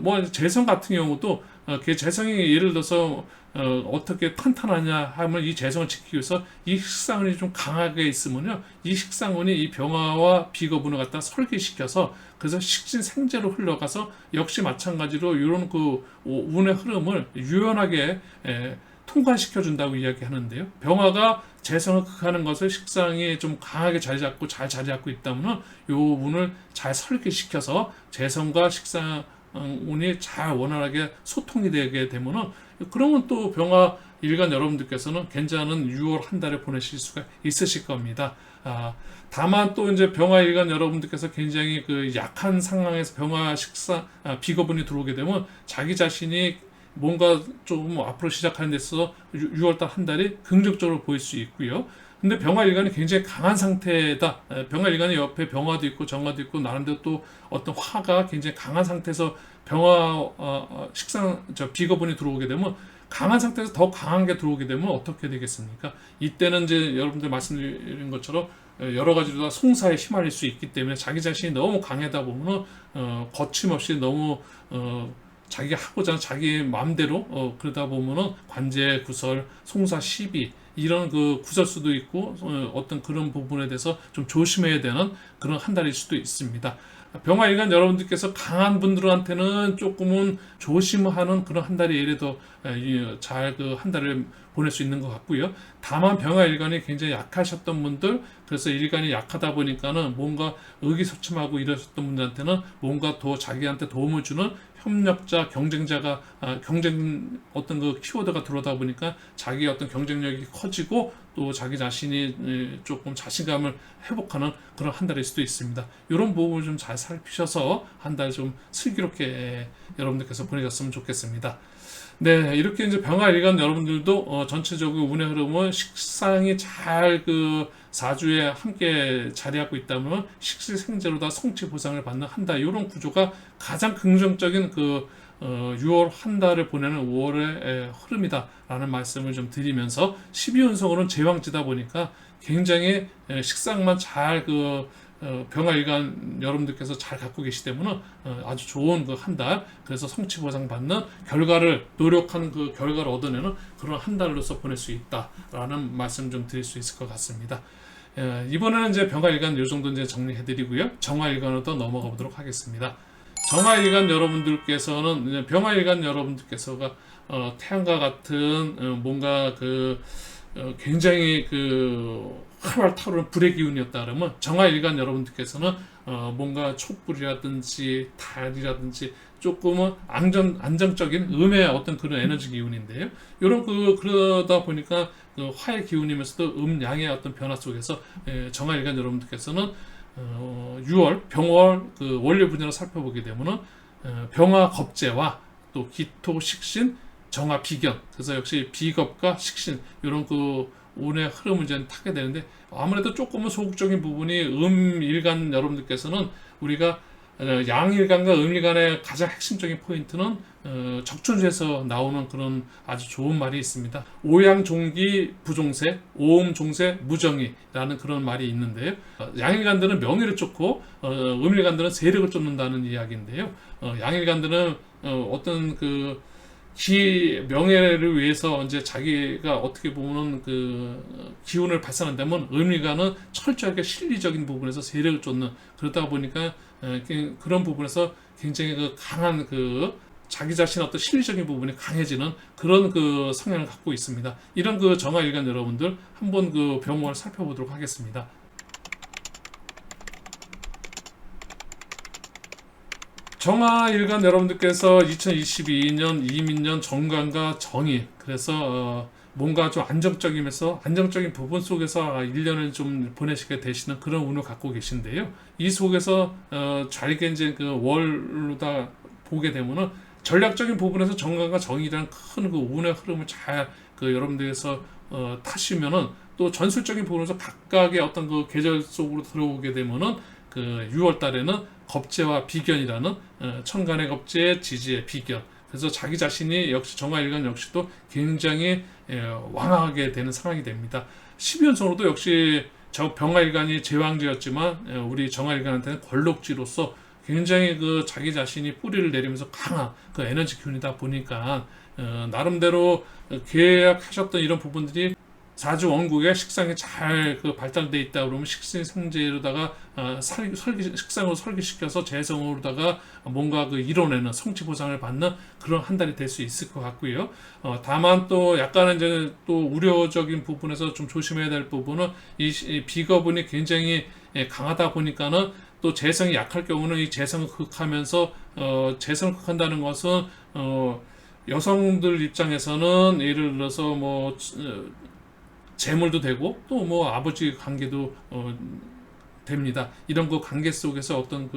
뭐 재성 같은 경우도 그 재성이 예를 들어서 어떻게 탄탄하냐 하면, 이 재성을 지키기 위해서 이 식상운이 좀 강하게 있으면요, 이 식상운이 이 병화와 비거분을 갖다 설계시켜서 그래서 식신생재로 흘러가서 역시 마찬가지로 이런 그 운의 흐름을 유연하게 통과시켜 준다고 이야기하는데요. 병화가 재성을 극하는 것을 식상이 좀 강하게 자리 잡고 잘 자리 잡고 있다면 이 운을 잘 설계시켜서 재성과 식상 운이 잘 원활하게 소통이 되게 되면은, 그러면 또 병화 일간 여러분들께서는 괜찮은 6월 한 달을 보내실 수가 있으실 겁니다. 다만 또 이제 병화 일간 여러분들께서 굉장히 그 약한 상황에서 병화 식상 비거분이 들어오게 되면 자기 자신이 뭔가 좀 앞으로 시작하는 데 있어서 6월달 한 달이 긍정적으로 보일 수 있고요. 근데 병화일간이 굉장히 강한 상태다. 병화일간이 옆에 병화도 있고 정화도 있고 나름대로 또 어떤 화가 굉장히 강한 상태에서 식상 비거분이 들어오게 되면, 강한 상태에서 더 강한 게 들어오게 되면 어떻게 되겠습니까? 이때는 이제 여러분들 말씀드린 것처럼 여러 가지로 다 송사에 휘말릴 수 있기 때문에, 자기 자신이 너무 강하다 보면은 거침없이 너무 자기가 하고자 하는 자기 마음대로 그러다 보면은 관제 구설, 송사 시비 이런 그 구설수도 있고, 어떤 그런 부분에 대해서 좀 조심해야 되는 그런 한 달일 수도 있습니다. 병화일간 여러분들께서 강한 분들한테는 조금은 조심하는 그런 한 달이 예를 더 잘 그 한 달을 보낼 수 있는 것 같고요. 다만 병화일간이 굉장히 약하셨던 분들, 그래서 일간이 약하다 보니까는 뭔가 의기소침하고 이러셨던 분들한테는 뭔가 더 자기한테 도움을 주는 협력자, 경쟁자가 경쟁 어떤 그 키워드가 들어오다 보니까 자기의 어떤 경쟁력이 커지고, 또 자기 자신이 조금 자신감을 회복하는 그런 한 달일 수도 있습니다. 이런 부분을 좀 잘 살피셔서 한 달 좀 슬기롭게 여러분들께서 보내셨으면 좋겠습니다. 네, 이렇게 이제 병화일간 여러분들도 전체적으로 운의 흐름은 식상이 잘 그 사주에 함께 자리하고 있다면 식시생재로 다 성취 보상을 받는 한 달, 이런 구조가 가장 긍정적인 그 6월 한 달을 보내는 5월의 흐름이다라는 말씀을 좀 드리면서 12운성으로는 제왕지다 보니까 굉장히 식상만 잘 병화일간 여러분들께서 잘 갖고 계시기 때문에 아주 좋은 그 한 달, 그래서 성취 보상 받는 결과를 노력한 그 결과를 얻어내는 그런 한 달로서 보낼 수 있다라는 말씀 좀 드릴 수 있을 것 같습니다. 이번에는 이제 병화일간 요 정도 이제 정리해드리고요. 정화일간으로 또 넘어가 보도록 하겠습니다. 정화일간 여러분들께서는 병화일간 여러분들께서가 태양과 같은 뭔가 굉장히 활활 타오르는 불의 기운이었다 그러면 정화일간 여러분들께서는 뭔가 촛불이라든지 달이라든지 조금은 안정적인 음의 어떤 그런 에너지 기운인데요. 이런 그러다 보니까 화의 기운이면서도 양의 어떤 변화 속에서 정화일간 여러분들께서는 6월 병월 원료 분야로 살펴보게 되면은 병화 겁재와 또 기토 식신 정화 비견, 그래서 역시 비겁과 식신 이런 운의 흐름을 이제 타게 되는데 아무래도 조금은 소극적인 부분이 일간 여러분들께서는 우리가 양일간과 음일간의 가장 핵심적인 포인트는 적춘수에서 나오는 그런 아주 좋은 말이 있습니다. 오양종기 부종세, 오음종세 무정이라는 그런 말이 있는데요. 양일간들은 명예를 쫓고 음일간들은 세력을 쫓는다는 이야기인데요. 양일간들은 어떤 명예를 위해서 이제 자기가 어떻게 보면 기운을 발산한다면 음일간은 철저하게 실리적인 부분에서 세력을 쫓는, 그러다 보니까 그런 부분에서 굉장히 강한 자기 자신의 어떤 실리적인 부분이 강해지는 그런 성향을 갖고 있습니다. 이런 정화일간 여러분들 한번 병원을 살펴보도록 하겠습니다. 정화일간 여러분들께서 2022년 이민년 정관과 정의, 그래서 뭔가 좀 안정적인 부분 속에서 1년을 좀 보내시게 되시는 그런 운을 갖고 계신데요. 이 속에서 잘게 이제 월로다 보게 되면은 전략적인 부분에서 정관과 정의라는 큰 운의 흐름을 잘 여러분들께서 타시면은 또 전술적인 부분에서 각각의 어떤 계절 속으로 들어오게 되면은 6월 달에는 겁재와 비견이라는 천간의 겁재, 지지의 비견. 그래서 자기 자신이 역시 정화일간 역시도 굉장히 왕하게 되는 상황이 됩니다. 12연성으로도 역시 병화일간이 제왕지였지만 우리 정화일간한테는 권록지로서 굉장히 자기 자신이 뿌리를 내리면서 강한 에너지 기운이다 보니까 나름대로 계약하셨던 이런 부분들이 사주 원국의 식상이 잘 발달되어 있다 그러면 식신생재로다가 식상으로 설계시켜서 재성으로다가 뭔가 이뤄내는 성취 보상을 받는 그런 한 달이 될 수 있을 것 같고요. 다만 또 약간은 이제 또 우려적인 부분에서 좀 조심해야 될 부분은 이 비거분이 굉장히 강하다 보니까는 또 재성이 약할 경우는 이 재성을 극하면서 재성을 극한다는 것은 여성들 입장에서는 예를 들어서 재물도 되고 또 아버지 관계도 됩니다. 이런 관계 속에서 어떤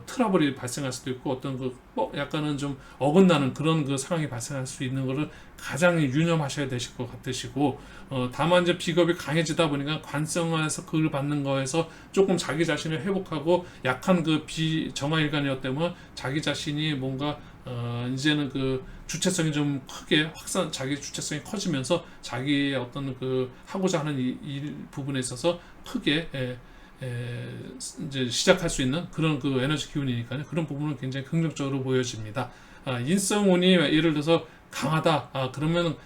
트러블이 발생할 수도 있고 어떤 약간은 좀 어긋나는 그런 상황이 발생할 수 있는 것을 가장 유념하셔야 되실 것 같으시고 다만 이제 비겁이 강해지다 보니까 관성에서 그걸 받는 거에서 조금 자기 자신을 회복하고 약한 정화일간이었기 때문에 자기 자신이 뭔가 이제는 주체성이 좀 크게 자기 주체성이 커지면서 자기의 어떤 하고자 하는 일 부분에 있어서 크게 이제 시작할 수 있는 그런 에너지 기운이니까요. 그런 부분은 굉장히 긍정적으로 보여집니다. 인성운이 예를 들어서 강하다. 그러면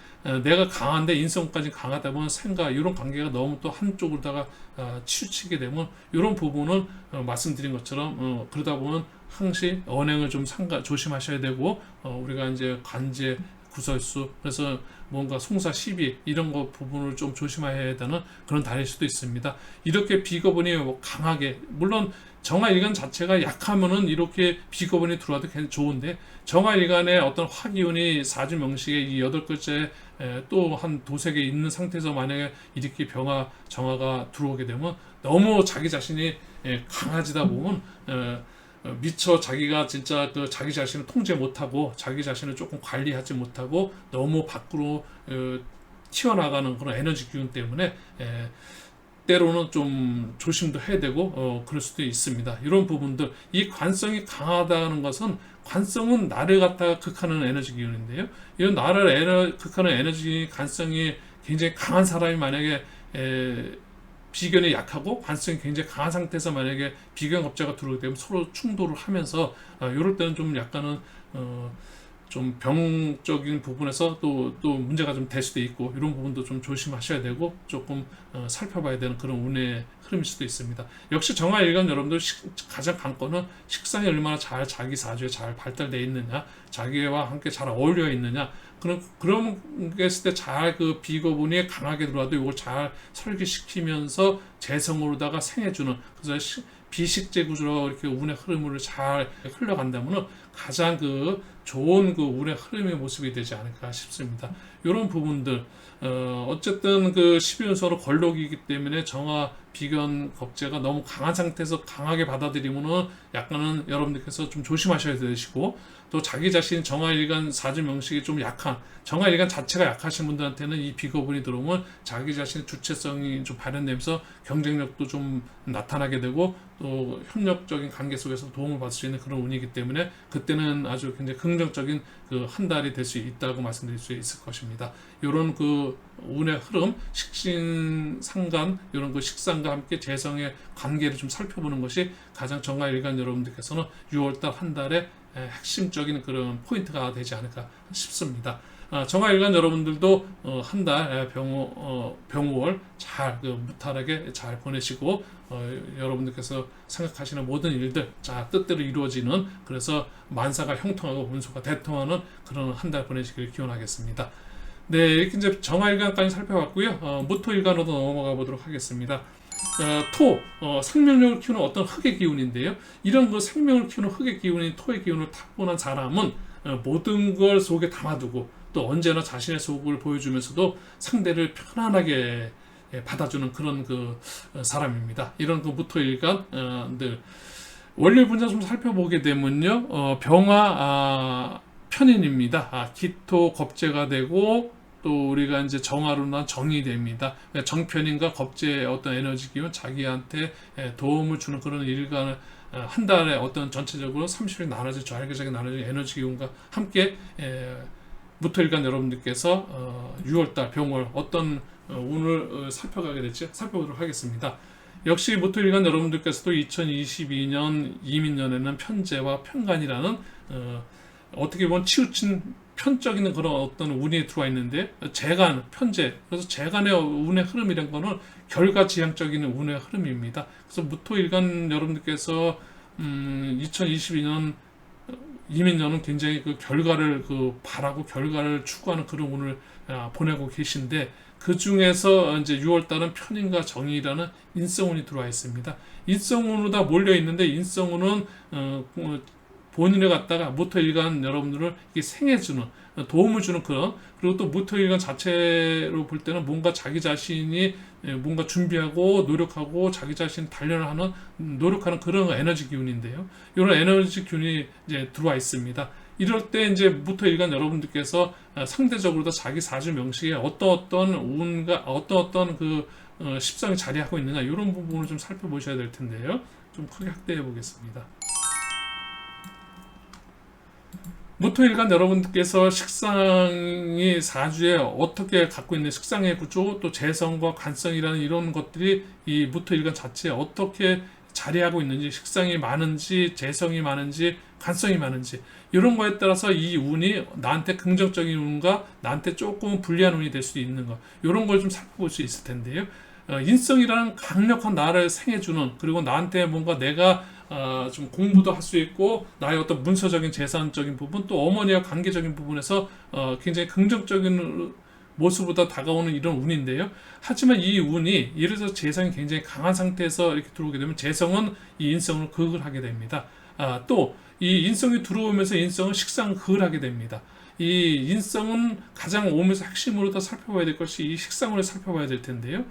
내가 강한데 인성까지 강하다 보면 생각 이런 관계가 너무 또 한쪽으로다가 치우치게 되면 이런 부분은 말씀드린 것처럼 그러다 보면 항시 언행을 좀 조심하셔야 되고 우리가 이제 관제 구설수 그래서 뭔가 송사 시비 이런 부분을 좀 조심해야 되는 그런 달일 수도 있습니다. 이렇게 비거분이 강하게 물론 정화일간 자체가 약하면은 이렇게 비거분이 들어와도 좋은데 정화일간의 어떤 화기운이 사주명식에 이 8글자에 또 한 도색에 있는 상태에서 만약에 이렇게 정화가 들어오게 되면 너무 자기 자신이 강해지다 보면 미처 자기가 진짜 자기 자신을 통제 못하고 자기 자신을 조금 관리하지 못하고 너무 밖으로 튀어나가는 그런 에너지 기운 때문에 때로는 좀 조심도 해야 되고 그럴 수도 있습니다. 이런 부분들, 이 관성이 강하다는 것은, 관성은 나를 갖다가 극하는 에너지 기운인데요. 이런 나를 극하는 에너지 관성이 굉장히 강한 사람이 만약에 비견이 약하고 관성이 굉장히 강한 상태에서 만약에 비견 겁재가 들어오게 되면 서로 충돌을 하면서 이럴 때는 좀 약간은 좀 병적인 부분에서 또 문제가 좀 될 수도 있고, 이런 부분도 좀 조심하셔야 되고 조금 살펴봐야 되는 그런 운의 흐름일 수도 있습니다. 역시 정화일간 여러분들 가장 관건은 식상이 얼마나 잘 자기 사주에 잘 발달되어 있느냐, 자기와 함께 잘 어울려 있느냐, 그런 게 있을 때 잘 그 비거분이 강하게 들어와도 이걸 잘 설계시키면서 재성으로다가 생해주는, 그래서 비식재 구조로 이렇게 운의 흐름을 잘 흘러간다면 가장 그 좋은 그 운의 흐름의 모습이 되지 않을까 싶습니다. 이런 부분들, 어쨌든 그 12운서로 걸록이기 때문에 정화 비견 겁재가 너무 강한 상태에서 강하게 받아들이면은 약간은 여러분들께서 좀 조심하셔야 되시고, 또 자기 자신 정화일간 사주 명식이 좀 약한, 정화일간 자체가 약하신 분들한테는 이 비거분이 들어오면 자기 자신의 주체성이 좀 발현되면서 경쟁력도 좀 나타나게 되고, 또 협력적인 관계 속에서 도움을 받을 수 있는 그런 운이기 때문에 그때는 아주 굉장히 긍정적인 그 한 달이 될 수 있다고 말씀드릴 수 있을 것입니다. 이런 그 운의 흐름, 식신 상간, 이런 그 식상과 함께 재성의 관계를 좀 살펴보는 것이 가장 정화일간 여러분들께서는 6월달 한 달에 핵심적인 그런 포인트가 되지 않을까 싶습니다. 정화일간 여러분들도 한 달 병월 잘 무탈하게 잘 보내시고, 여러분들께서 생각하시는 모든 일들 뜻대로 이루어지는, 그래서 만사가 형통하고 운수가 대통하는 그런 한 달 보내시길 기원하겠습니다. 네, 이렇게 이제 정화일간까지 살펴봤고요. 무토일간으로 넘어가 보도록 하겠습니다. 생명력을 키우는 어떤 흙의 기운인데요. 이런 그 생명을 키우는 흙의 기운인 토의 기운을 타고난 사람은 모든 걸 속에 담아두고, 또 언제나 자신의 속을 보여주면서도 상대를 편안하게 받아주는 그런 그 사람입니다. 이런 그 무토일간들 원래 분자 좀 살펴보게 되면요, 병화 편인입니다. 기토 겁재가 되고, 또 우리가 이제 정화로 난 정이 됩니다. 정편인과 겁재의 어떤 에너지 기운, 자기한테 도움을 주는 그런 일간을 한 달에 어떤 전체적으로 30일 나눠진 좌회계적인 나눠진 에너지 기운과 함께 무토일간 여러분들께서 6월달 병월 어떤 운을 살펴가게 될지 살펴보도록 하겠습니다. 역시 무토일간 여러분들께서도 2022년 이민년에는 편재와 편간이라는 어떻게 보면 치우친 편적인 그런 어떤 운이 들어와 있는데, 재간, 편재, 그래서 재간의 운의 흐름이란 거는 결과지향적인 운의 흐름입니다. 그래서 무토일간 여러분들께서 2022년 이민년은 굉장히 그 결과를 바라고 결과를 추구하는 그런 운을 보내고 계신데, 그 중에서 이제 6월달은 편인과 정의라는 인성운이 들어와 있습니다. 인성운으로 다 몰려 있는데, 인성운은 본인을 갖다가 무토일간 여러분들을 생해주는, 도움을 주는 그런, 그리고 또 무토일간 자체로 볼 때는 뭔가 자기 자신이 뭔가 준비하고 노력하고 자기 자신 단련을 하는, 노력하는 그런 에너지 기운인데요. 이런 에너지 기운이 이제 들어와 있습니다. 이럴 때 이제 무토일간 여러분들께서 상대적으로 더 자기 사주 명식에 어떤 운과 어떤 그 십상이 자리하고 있느냐, 이런 부분을 좀 살펴보셔야 될 텐데요. 좀 크게 확대해 보겠습니다. 무토일간 여러분들께서 식상이 사주에 어떻게 갖고 있는 식상의 구조, 또 재성과 관성이라는 이런 것들이 이 무토일간 자체에 어떻게 자리하고 있는지, 식상이 많은지 재성이 많은지 관성이 많은지, 이런 거에 따라서 이 운이 나한테 긍정적인 운과 나한테 조금 불리한 운이 될 수도 있는 것, 이런 걸 좀 살펴볼 수 있을 텐데요. 인성이라는 강력한 나를 생해주는, 그리고 나한테 뭔가 내가 좀 공부도 할 수 있고, 나의 어떤 문서적인 재산적인 부분, 또 어머니와 관계적인 부분에서 굉장히 긍정적인 모습보다 다가오는 이런 운인데요. 하지만 이 운이, 예를 들어서 재성이 굉장히 강한 상태에서 이렇게 들어오게 되면 재성은 이 인성을 극을 하게 됩니다. 또 이 인성이 들어오면서 인성은 식상을 극을 하게 됩니다. 이 인성은 가장 오면서 핵심으로 더 살펴봐야 될 것이 이 식상을 살펴봐야 될 텐데요.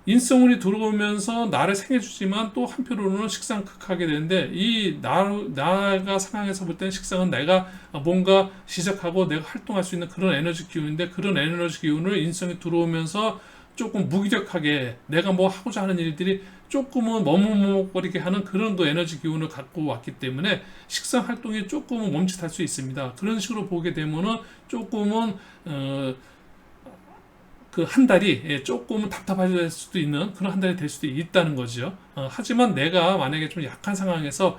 인성운이 들어오면서 나를 생해주지만 또 한편으로는 식상 극하게 되는데, 이 나가 상황에서 볼 때는 식상은 내가 뭔가 시작하고 내가 활동할 수 있는 그런 에너지 기운인데, 그런 에너지 기운을 인성이 들어오면서 조금 무기력하게 내가 뭐 하고자 하는 일들이 조금은 머뭇머뭇거리게 하는 그런 그 에너지 기운을 갖고 왔기 때문에 식상 활동이 조금은 멈칫할 수 있습니다. 그런 식으로 보게 되면은 조금은 그 한 달이 조금은 답답할 수도 있는 그런 한 달이 될 수도 있다는 거죠. 하지만 내가 만약에 좀 약한 상황에서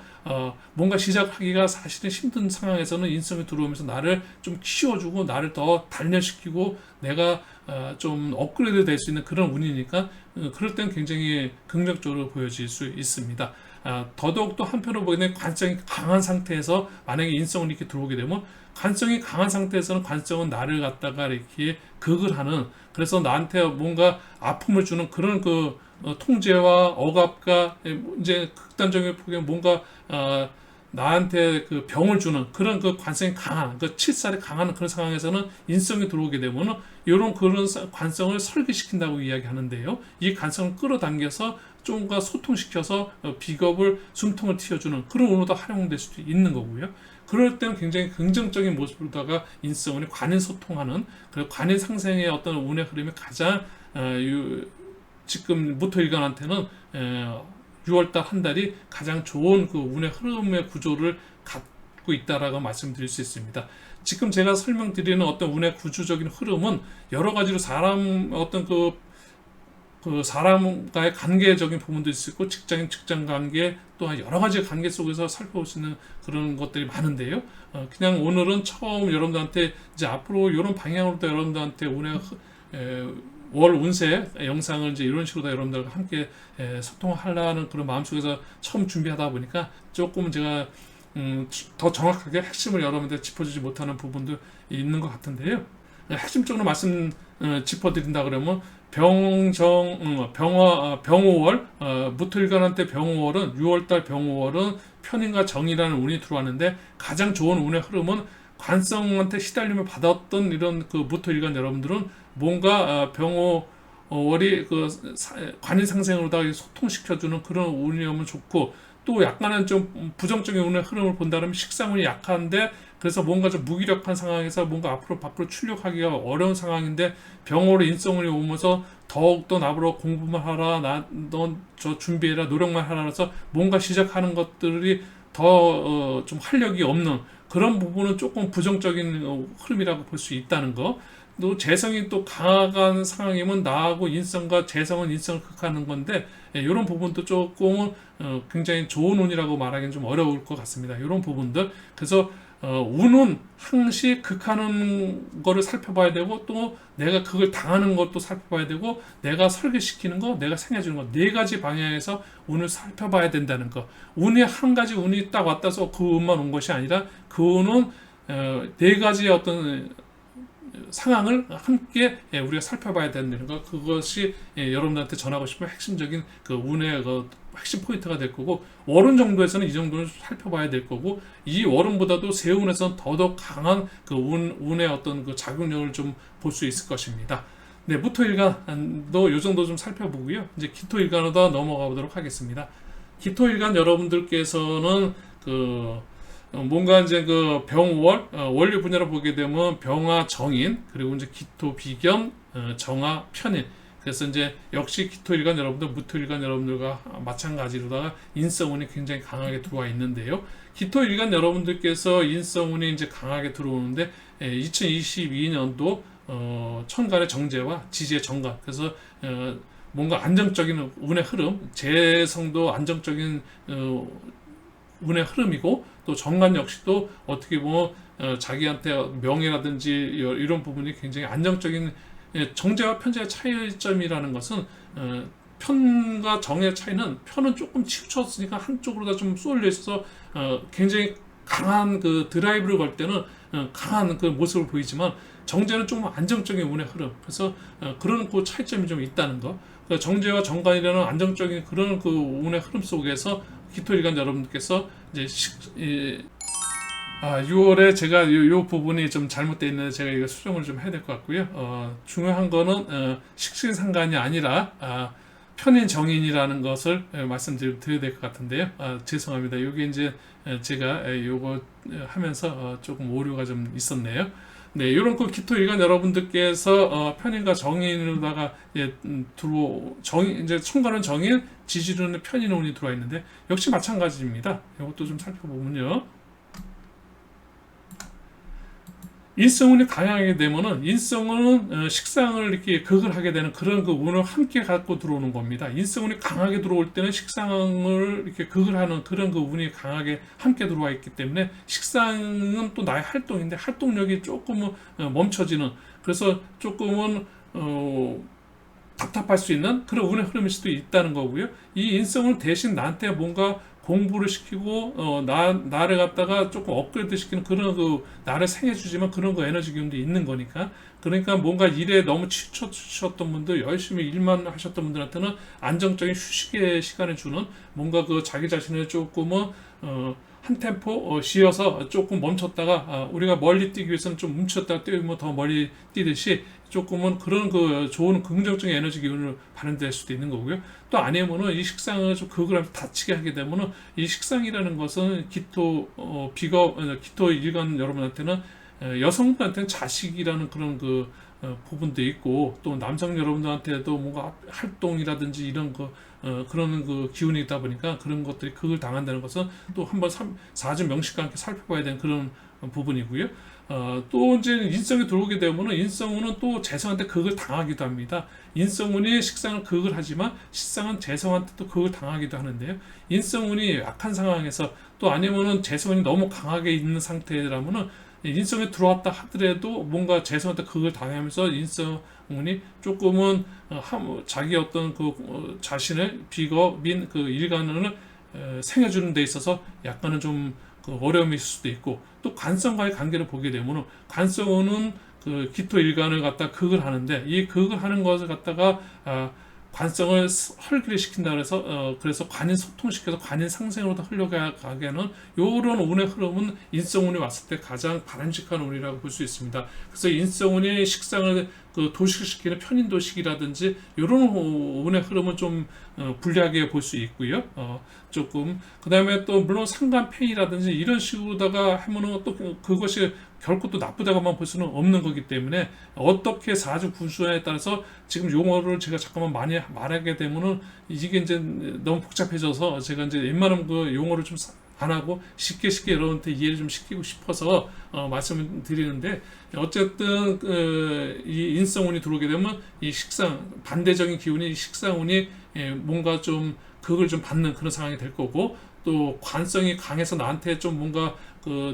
뭔가 시작하기가 사실은 힘든 상황에서는 인성이 들어오면서 나를 좀 키워주고 나를 더 단련시키고 내가 좀 업그레이드 될 수 있는 그런 운이니까 그럴 땐 굉장히 긍정적으로 보여질 수 있습니다. 더더욱 또 한편으로 보기에는 관성이 강한 상태에서 만약에 인성을 이렇게 들어오게 되면 관성이 강한 상태에서는 관성은 나를 갖다가 이렇게 극을 하는 그래서 나한테 뭔가 아픔을 주는 그런 그 통제와 억압과 이제 극단적인 보기엔 뭔가 나한테 그 병을 주는 그런 그 관성이 강한 그 칠살이 강한 그런 상황에서는 인성이 들어오게 되면은 이런 그런 관성을 설계시킨다고 이야기하는데요. 이 관성을 끌어당겨서 좀더 소통시켜서 비겁을 숨통을 틔워주는 그런 운으로 활용될 수도 있는 거고요. 그럴 때는 굉장히 긍정적인 모습으로다가 인성운이 관인 소통하는 그리고 관인 상생의 어떤 운의 흐름이 가장 지금 무토일간한테는 6월달 한 달이 가장 좋은 그 운의 흐름의 구조를 갖고 있다라고 말씀드릴 수 있습니다. 지금 제가 설명드리는 어떤 운의 구조적인 흐름은 여러 가지로 사람 어떤 그 사람과의 관계적인 부분도 있고 직장인 직장 관계 또한 여러 가지 관계 속에서 살펴볼 수 있는 그런 것들이 많은데요. 그냥 오늘은 처음 여러분들한테 이제 앞으로 이런 방향으로 여러분들한테 운의 월 운세 영상을 이제 이런 식으로 다 여러분들과 함께 소통하려는 그런 마음속에서 처음 준비하다 보니까 조금 제가 더 정확하게 핵심을 여러분들 짚어주지 못하는 부분도 있는 것 같은데요. 핵심적으로 말씀 짚어드린다 그러면 병호월, 무토일간한테 병호월은 6월달 병호월은 편인과 정이라는 운이 들어왔는데 가장 좋은 운의 흐름은 관성한테 시달림을 받았던 이런 그 무토일간 여러분들은 뭔가 병호월이 그 관인 상생으로다가 소통시켜주는 그런 운이 오면 좋고 또 약간은 좀 부정적인 운의 흐름을 본다면 식상운이 약한데 그래서 뭔가 좀 무기력한 상황에서 뭔가 앞으로 밖으로 출력하기가 어려운 상황인데 병으로 인성운이 오면서 더욱더 나보러 공부만 하라 넌 저 준비해라 노력만 하라 해서 뭔가 시작하는 것들이 더 좀 활력이 없는 그런 부분은 조금 부정적인 흐름이라고 볼 수 있다는 거. 또 재성이 또 강한 상황이면 나하고 인성과 재성은 인성을 극하는 건데 이런 부분도 조금은 굉장히 좋은 운이라고 말하기는 좀 어려울 것 같습니다. 이런 부분들 그래서 운은 항시 극하는 거를 살펴봐야 되고 또 내가 그걸 당하는 것도 살펴봐야 되고 내가 설계시키는 거 내가 생겨주는 거 네 가지 방향에서 운을 살펴봐야 된다는 거. 운이 한 가지 운이 딱 왔다서 그 운만 온 것이 아니라 그 운은 네 가지의 어떤 상황을 함께 우리가 살펴봐야 된다는 거 그것이 여러분들한테 전하고 싶은 핵심적인 그 운의 그 핵심 포인트가 될 거고 월운 정도에서는 이 정도는 살펴봐야 될 거고 이 월운보다도 세운에서는 더더욱 강한 그 운의 어떤 그 작용력을 좀 볼 수 있을 것입니다. 네, 무토일간도 이 정도 좀 살펴보고요. 이제 기토일간으로 넘어가 보도록 하겠습니다. 기토일간 여러분들께서는 그 뭔가 이제 그 병월 원리 분야로 보게 되면 병화 정인 그리고 이제 기토 비견 정화 편인 그래서 이제 역시 기토일간 여러분들 무토일간 여러분들과 마찬가지로다가 인성운이 굉장히 강하게 들어와 있는데요. 기토일간 여러분들께서 인성운이 이제 강하게 들어오는데 2022년도 천간의 정제와 지지의 정관 그래서 뭔가 안정적인 운의 흐름 재성도 안정적인 운의 흐름이고 또 정관 역시도 어떻게 보면 자기한테 명예라든지 이런 부분이 굉장히 안정적인 정제와 편제의 차이점이라는 것은 편과 정의 차이는 편은 조금 치우쳤으니까 한쪽으로 다 좀 쏠려 있어서 굉장히 강한 그 드라이브를 걸 때는 강한 그 모습을 보이지만 정제는 조금 안정적인 운의 흐름 그래서 그런 그 차이점이 좀 있다는 거 그러니까 정제와 정관이라는 안정적인 그런 그 운의 흐름 속에서 기토일간 여러분들께서 이제 6월에 제가 요 부분이 좀 잘못되어 있는데 제가 이거 수정을 좀 해야 될 것 같고요. 중요한 거는 식신상관이 아니라 편인 정인이라는 것을 말씀드려야 될 것 같은데요. 죄송합니다. 여기 이제 제가 요거 하면서 조금 오류가 좀 있었네요. 네, 이런 그 기토일간 여러분들께서 편인과 정인으로다가 이제冲가는 정인, 지지로는 편인 운이 들어와 있는데 역시 마찬가지입니다. 이것도 좀 살펴보면요. 인성운이 강하게 되면은 인성운은 식상을 이렇게 극을 하게 되는 그런 그 운을 함께 갖고 들어오는 겁니다. 인성운이 강하게 들어올 때는 식상을 이렇게 극을 하는 그런 그 운이 강하게 함께 들어와 있기 때문에 식상은 또 나의 활동인데 활동력이 조금은 멈춰지는, 그래서 조금은 답답할 수 있는 그런 운의 흐름일 수도 있다는 거고요. 이 인성은 대신 나한테 뭔가 공부를 시키고 나를 갖다가 조금 업그레이드 시키는 그런 그 나를 생해주지만 그런 그 에너지 기운도 있는 거니까, 그러니까 뭔가 일에 너무 치쳤던 분들, 열심히 일만 하셨던 분들한테는 안정적인 휴식의 시간을 주는, 뭔가 그 자기 자신을 조금은 한 템포 쉬어서 조금 멈췄다가 우리가 멀리 뛰기 위해서는 좀 멈췄다가 뛰면 더 멀리 뛰듯이 조금은 그런 그 좋은 긍정적인 에너지 기운을 발현될 수도 있는 거고요. 또 아니면은 이 식상을 좀 극을 하면서 다치게 하게 되면은 이 식상이라는 것은 기토 일간 여러분한테는 여성분한테는 자식이라는 그런 그 부분도 있고, 또 남성 여러분들한테도 뭔가 활동이라든지 이런 그런 그 기운이 있다 보니까 그런 것들이 극을 당한다는 것은 또 한번 사주 명식과 함께 살펴봐야 되는 그런 부분이고요. 또 이제 인성이 들어오게 되면은 인성운은 또 재성한테 극을 당하기도 합니다. 인성운이 식상을 극을 하지만 식상은 재성한테 또 극을 당하기도 하는데요. 인성운이 약한 상황에서 또 아니면은 재성운이 너무 강하게 있는 상태라면은 인성에 들어왔다 하더라도 뭔가 재성한테 극을 당하면서 인성운이 조금은 자기 어떤 자신의 비겁인 그 일관을 생해주는 데 있어서 약간은 좀 어려움이 있을 수도 있고, 또 관성과의 관계를 보게 되면 관성은 그 기토 일간을 갖다 극을 하는데 이 극을 하는 것을 갖다가 관성을 헐기를 시킨다 그래서 관인 소통시켜서 관인 상생으로 흘러가게 하는 요런 운의 흐름은 인성운이 왔을 때 가장 바람직한 운이라고 볼 수 있습니다. 그래서 인성운이 식상을 도식시키는 편인도식이라든지 요런 운의 흐름은 좀 불리하게 볼 수 있고요. 조금 그 다음에 또 물론 상관폐이라든지 이런 식으로다가 하면은 또 그것이 결코 또 나쁘다고만 볼 수는 없는 거기 때문에 어떻게 사주 구조에 따라서 지금 용어를 제가 잠깐만 많이 말하게 되면은 이게 이제 너무 복잡해져서 제가 이제 웬만하면 그 용어를 좀 안 하고 쉽게 여러분한테 이해를 좀 시키고 싶어서 말씀을 드리는데, 어쨌든 이 인성운이 들어오게 되면 이 식상 반대적인 기운이 식상운이 뭔가 좀 극을 좀 받는 그런 상황이 될 거고, 또 관성이 강해서 나한테 좀 뭔가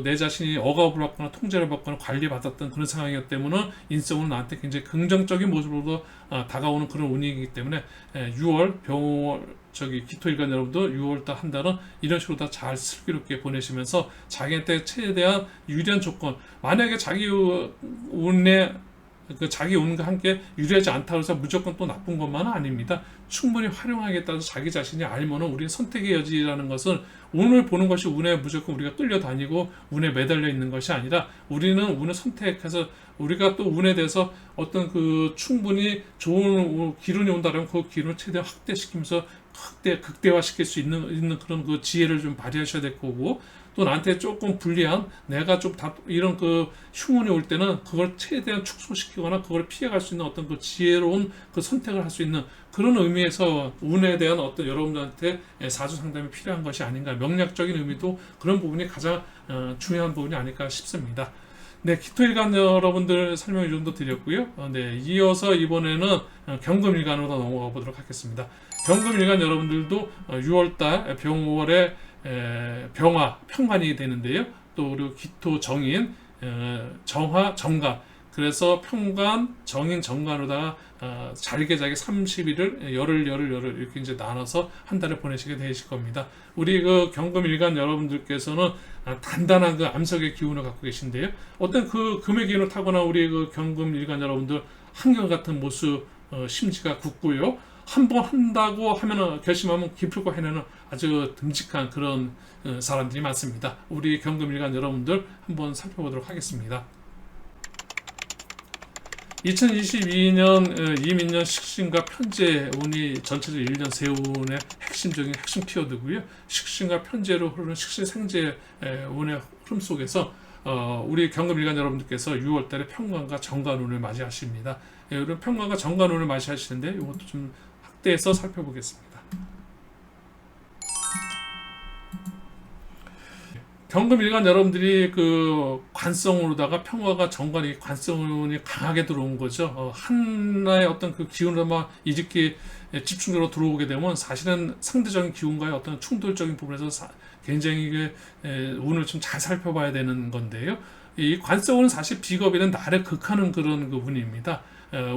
내 자신이 억압을 받거나 통제를 받거나 관리받았던 그런 상황이기 때문에 인성은 나한테 굉장히 긍정적인 모습으로 다가오는 그런 운이기 때문에 6월 기토일간 여러분도 6월달 한 달은 이런 식으로 다 잘 슬기롭게 보내시면서 자기한테 최대한 유리한 조건, 만약에 자기 운과 함께 유리하지 않다고 해서 무조건 또 나쁜 것만은 아닙니다. 충분히 활용하겠다고 자기 자신이 알면은 우리의 선택의 여지라는 것은 운을 보는 것이 운에 무조건 우리가 끌려다니고 운에 매달려 있는 것이 아니라 우리는 운을 선택해서 우리가 또 운에 대해서 어떤 충분히 좋은 기운이 온다면 그 기운을 최대한 확대시키면서 극대화시킬 수 있는 그런 지혜를 좀 발휘하셔야 될 거고, 또 나한테 조금 불리한 내가 좀 이런 흉운이 올 때는 그걸 최대한 축소시키거나 그걸 피해갈 수 있는 어떤 지혜로운 선택을 할 수 있는 그런 의미에서 운에 대한 어떤 여러분들한테 사주 상담이 필요한 것이 아닌가, 명략적인 의미도 그런 부분이 가장 중요한 부분이 아닐까 싶습니다. 네, 기토일간 여러분들 설명 이 정도 드렸고요. 네, 이어서 이번에는 경금일간으로 넘어가 보도록 하겠습니다. 경금일간 여러분들도 6월달 병월에 병화 평관이 되는데요. 또 그리고 기토 정인 정화 정관, 그래서 평관 정인 정관으로다가 잘게 30일을 열흘 이렇게 이제 나눠서 한 달을 보내시게 되실 겁니다. 우리 경금일간 여러분들께서는 단단한 암석의 기운을 갖고 계신데요. 어떤 금의 기운을 타거나 우리 경금일간 여러분들 한결같은 모습, 심지가 굳고요. 한번 한다고 하면 결심하면 기필코 해내는 아주 듬직한 그런 사람들이 많습니다. 우리 경금일간 여러분들 한번 살펴보도록 하겠습니다. 2022년 이민년 식신과 편재 운이 전체적 1년 세운의 핵심적인 핵심 키워드고요. 식신과 편재로 흐르는 식신 생재 운의 흐름 속에서 우리 경금일간 여러분들께서 6월달에 평관과 정관운을 맞이하십니다. 이런 평관과 정관운을 맞이하시는데 이것도 좀 확대해서 살펴보겠습니다. 경금일간 여러분들이 그 관성으로다가 평화가 정관이 관성운이 강하게 들어온 거죠. 하나의 어떤 그 기운으로만 이직기 집중적으로 들어오게 되면 사실은 상대적인 기운과의 어떤 충돌적인 부분에서 굉장히 운을 좀 잘 살펴봐야 되는 건데요. 이 관성운은 사실 비겁이는 나를 극하는 그런 그 운입니다.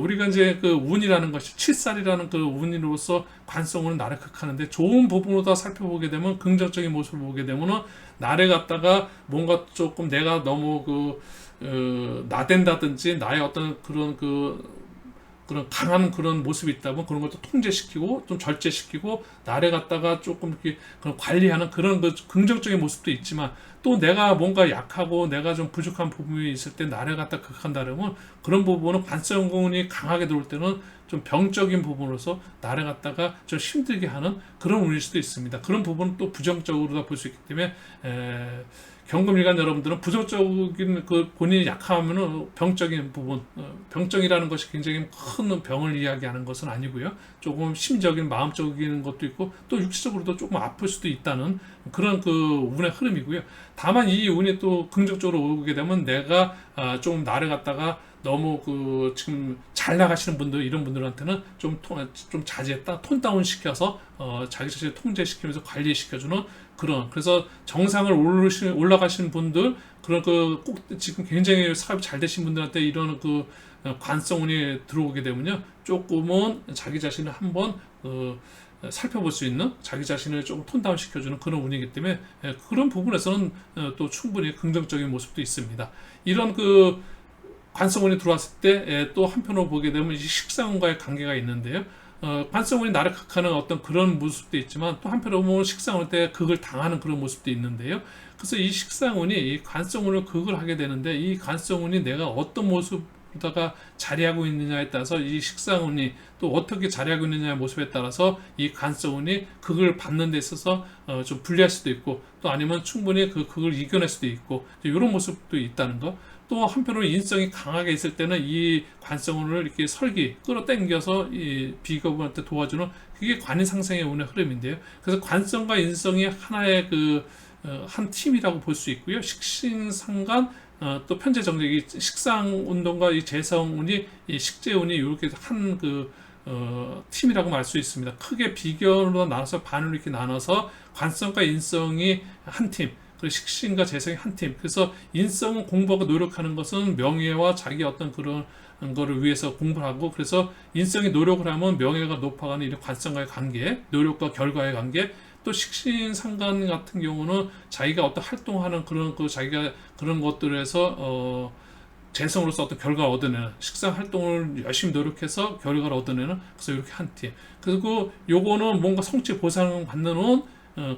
우리가 이제 그 운이라는 것이 칠살이라는 그 운으로서 관성운은 나를 극하는데 좋은 부분으로 다 살펴보게 되면 긍정적인 모습을 보게 되면은 나를 갖다가 뭔가 조금 내가 너무 나댄다든지 나의 어떤 그런 강한 그런 모습이 있다면 그런 것도 통제시키고 좀 절제시키고 나를 갖다가 조금 이렇게 그런 관리하는 그런 그 긍정적인 모습도 있지만 또 내가 뭔가 약하고 내가 좀 부족한 부분이 있을 때 나를 갖다 극한다면 그런 부분은 관성운이 강하게 들어올 때는 좀 병적인 부분으로서 나를 갖다가 좀 힘들게 하는 그런 운일 수도 있습니다. 그런 부분은 또 부정적으로 볼 수 있기 때문에 경금일간 여러분들은 부정적인 그 본인이 약하면은 병적인 부분, 병적이라는 것이 굉장히 큰 병을 이야기하는 것은 아니고요. 조금 심적인, 마음적인 것도 있고 또 육체적으로도 조금 아플 수도 있다는 그런 그 운의 흐름이고요. 다만 이 운이 또 긍정적으로 오게 되면 내가 좀 나를 갖다가 너무 지금 잘 나가시는 분들 이런 분들한테는 좀 자제했다 톤 다운 시켜서 자기 자신을 통제시키면서 관리시켜주는 그래서 정상을 올라가시는 분들 그런 꼭 지금 굉장히 사업이 잘 되신 분들한테 이런 관성운이 들어오게 되면요 조금은 자기 자신을 한번 살펴볼 수 있는 자기 자신을 조금 톤다운 시켜주는 그런 운이기 때문에 그런 부분에서는 또 충분히 긍정적인 모습도 있습니다. 이런 관성운이 들어왔을 때 또 한편으로 보게 되면 이 식상운과의 관계가 있는데요. 관성운이 나를 극하는 어떤 그런 모습도 있지만 또 한편으로 보면 식상운 때 극을 당하는 그런 모습도 있는데요. 그래서 이 식상운이 이 관성운을 극을 하게 되는데 이 관성운이 내가 어떤 모습으로다가 자리하고 있느냐에 따라서 이 식상운이 또 어떻게 자리하고 있느냐의 모습에 따라서 이 관성운이 극을 받는 데 있어서 좀 불리할 수도 있고 또 아니면 충분히 그 극을 이겨낼 수도 있고 이런 모습도 있다는 거. 또 한편으로 인성이 강하게 있을 때는 이 관성운을 이렇게 끌어당겨서 이 비겁한테 도와주는 그게 관인상생의 운의 흐름인데요. 그래서 관성과 인성이 하나의 한 팀이라고 볼 수 있고요. 식신상간 또 편재정력이 식상운동과 이 재성운이 이 식재운이 이렇게 한 팀이라고 말 수 있습니다. 크게 비견으로 나눠서 반으로 이렇게 나눠서 관성과 인성이 한 팀. 그리고 식신과 재성이 한 팀. 그래서 인성은 공부하고 노력하는 것은 명예와 자기 어떤 그런 거를 위해서 공부를 하고 그래서 인성이 노력을 하면 명예가 높아가는 이런 관성과의 관계, 노력과 결과의 관계. 또 식신 상관 같은 경우는 자기가 어떤 활동하는 자기가 그런 것들에서 재성으로서 어떤 결과를 얻어내는 식상 활동을 열심히 노력해서 결과를 얻어내는 그래서 이렇게 한 팀. 그리고 요거는 뭔가 성취 보상 받는 운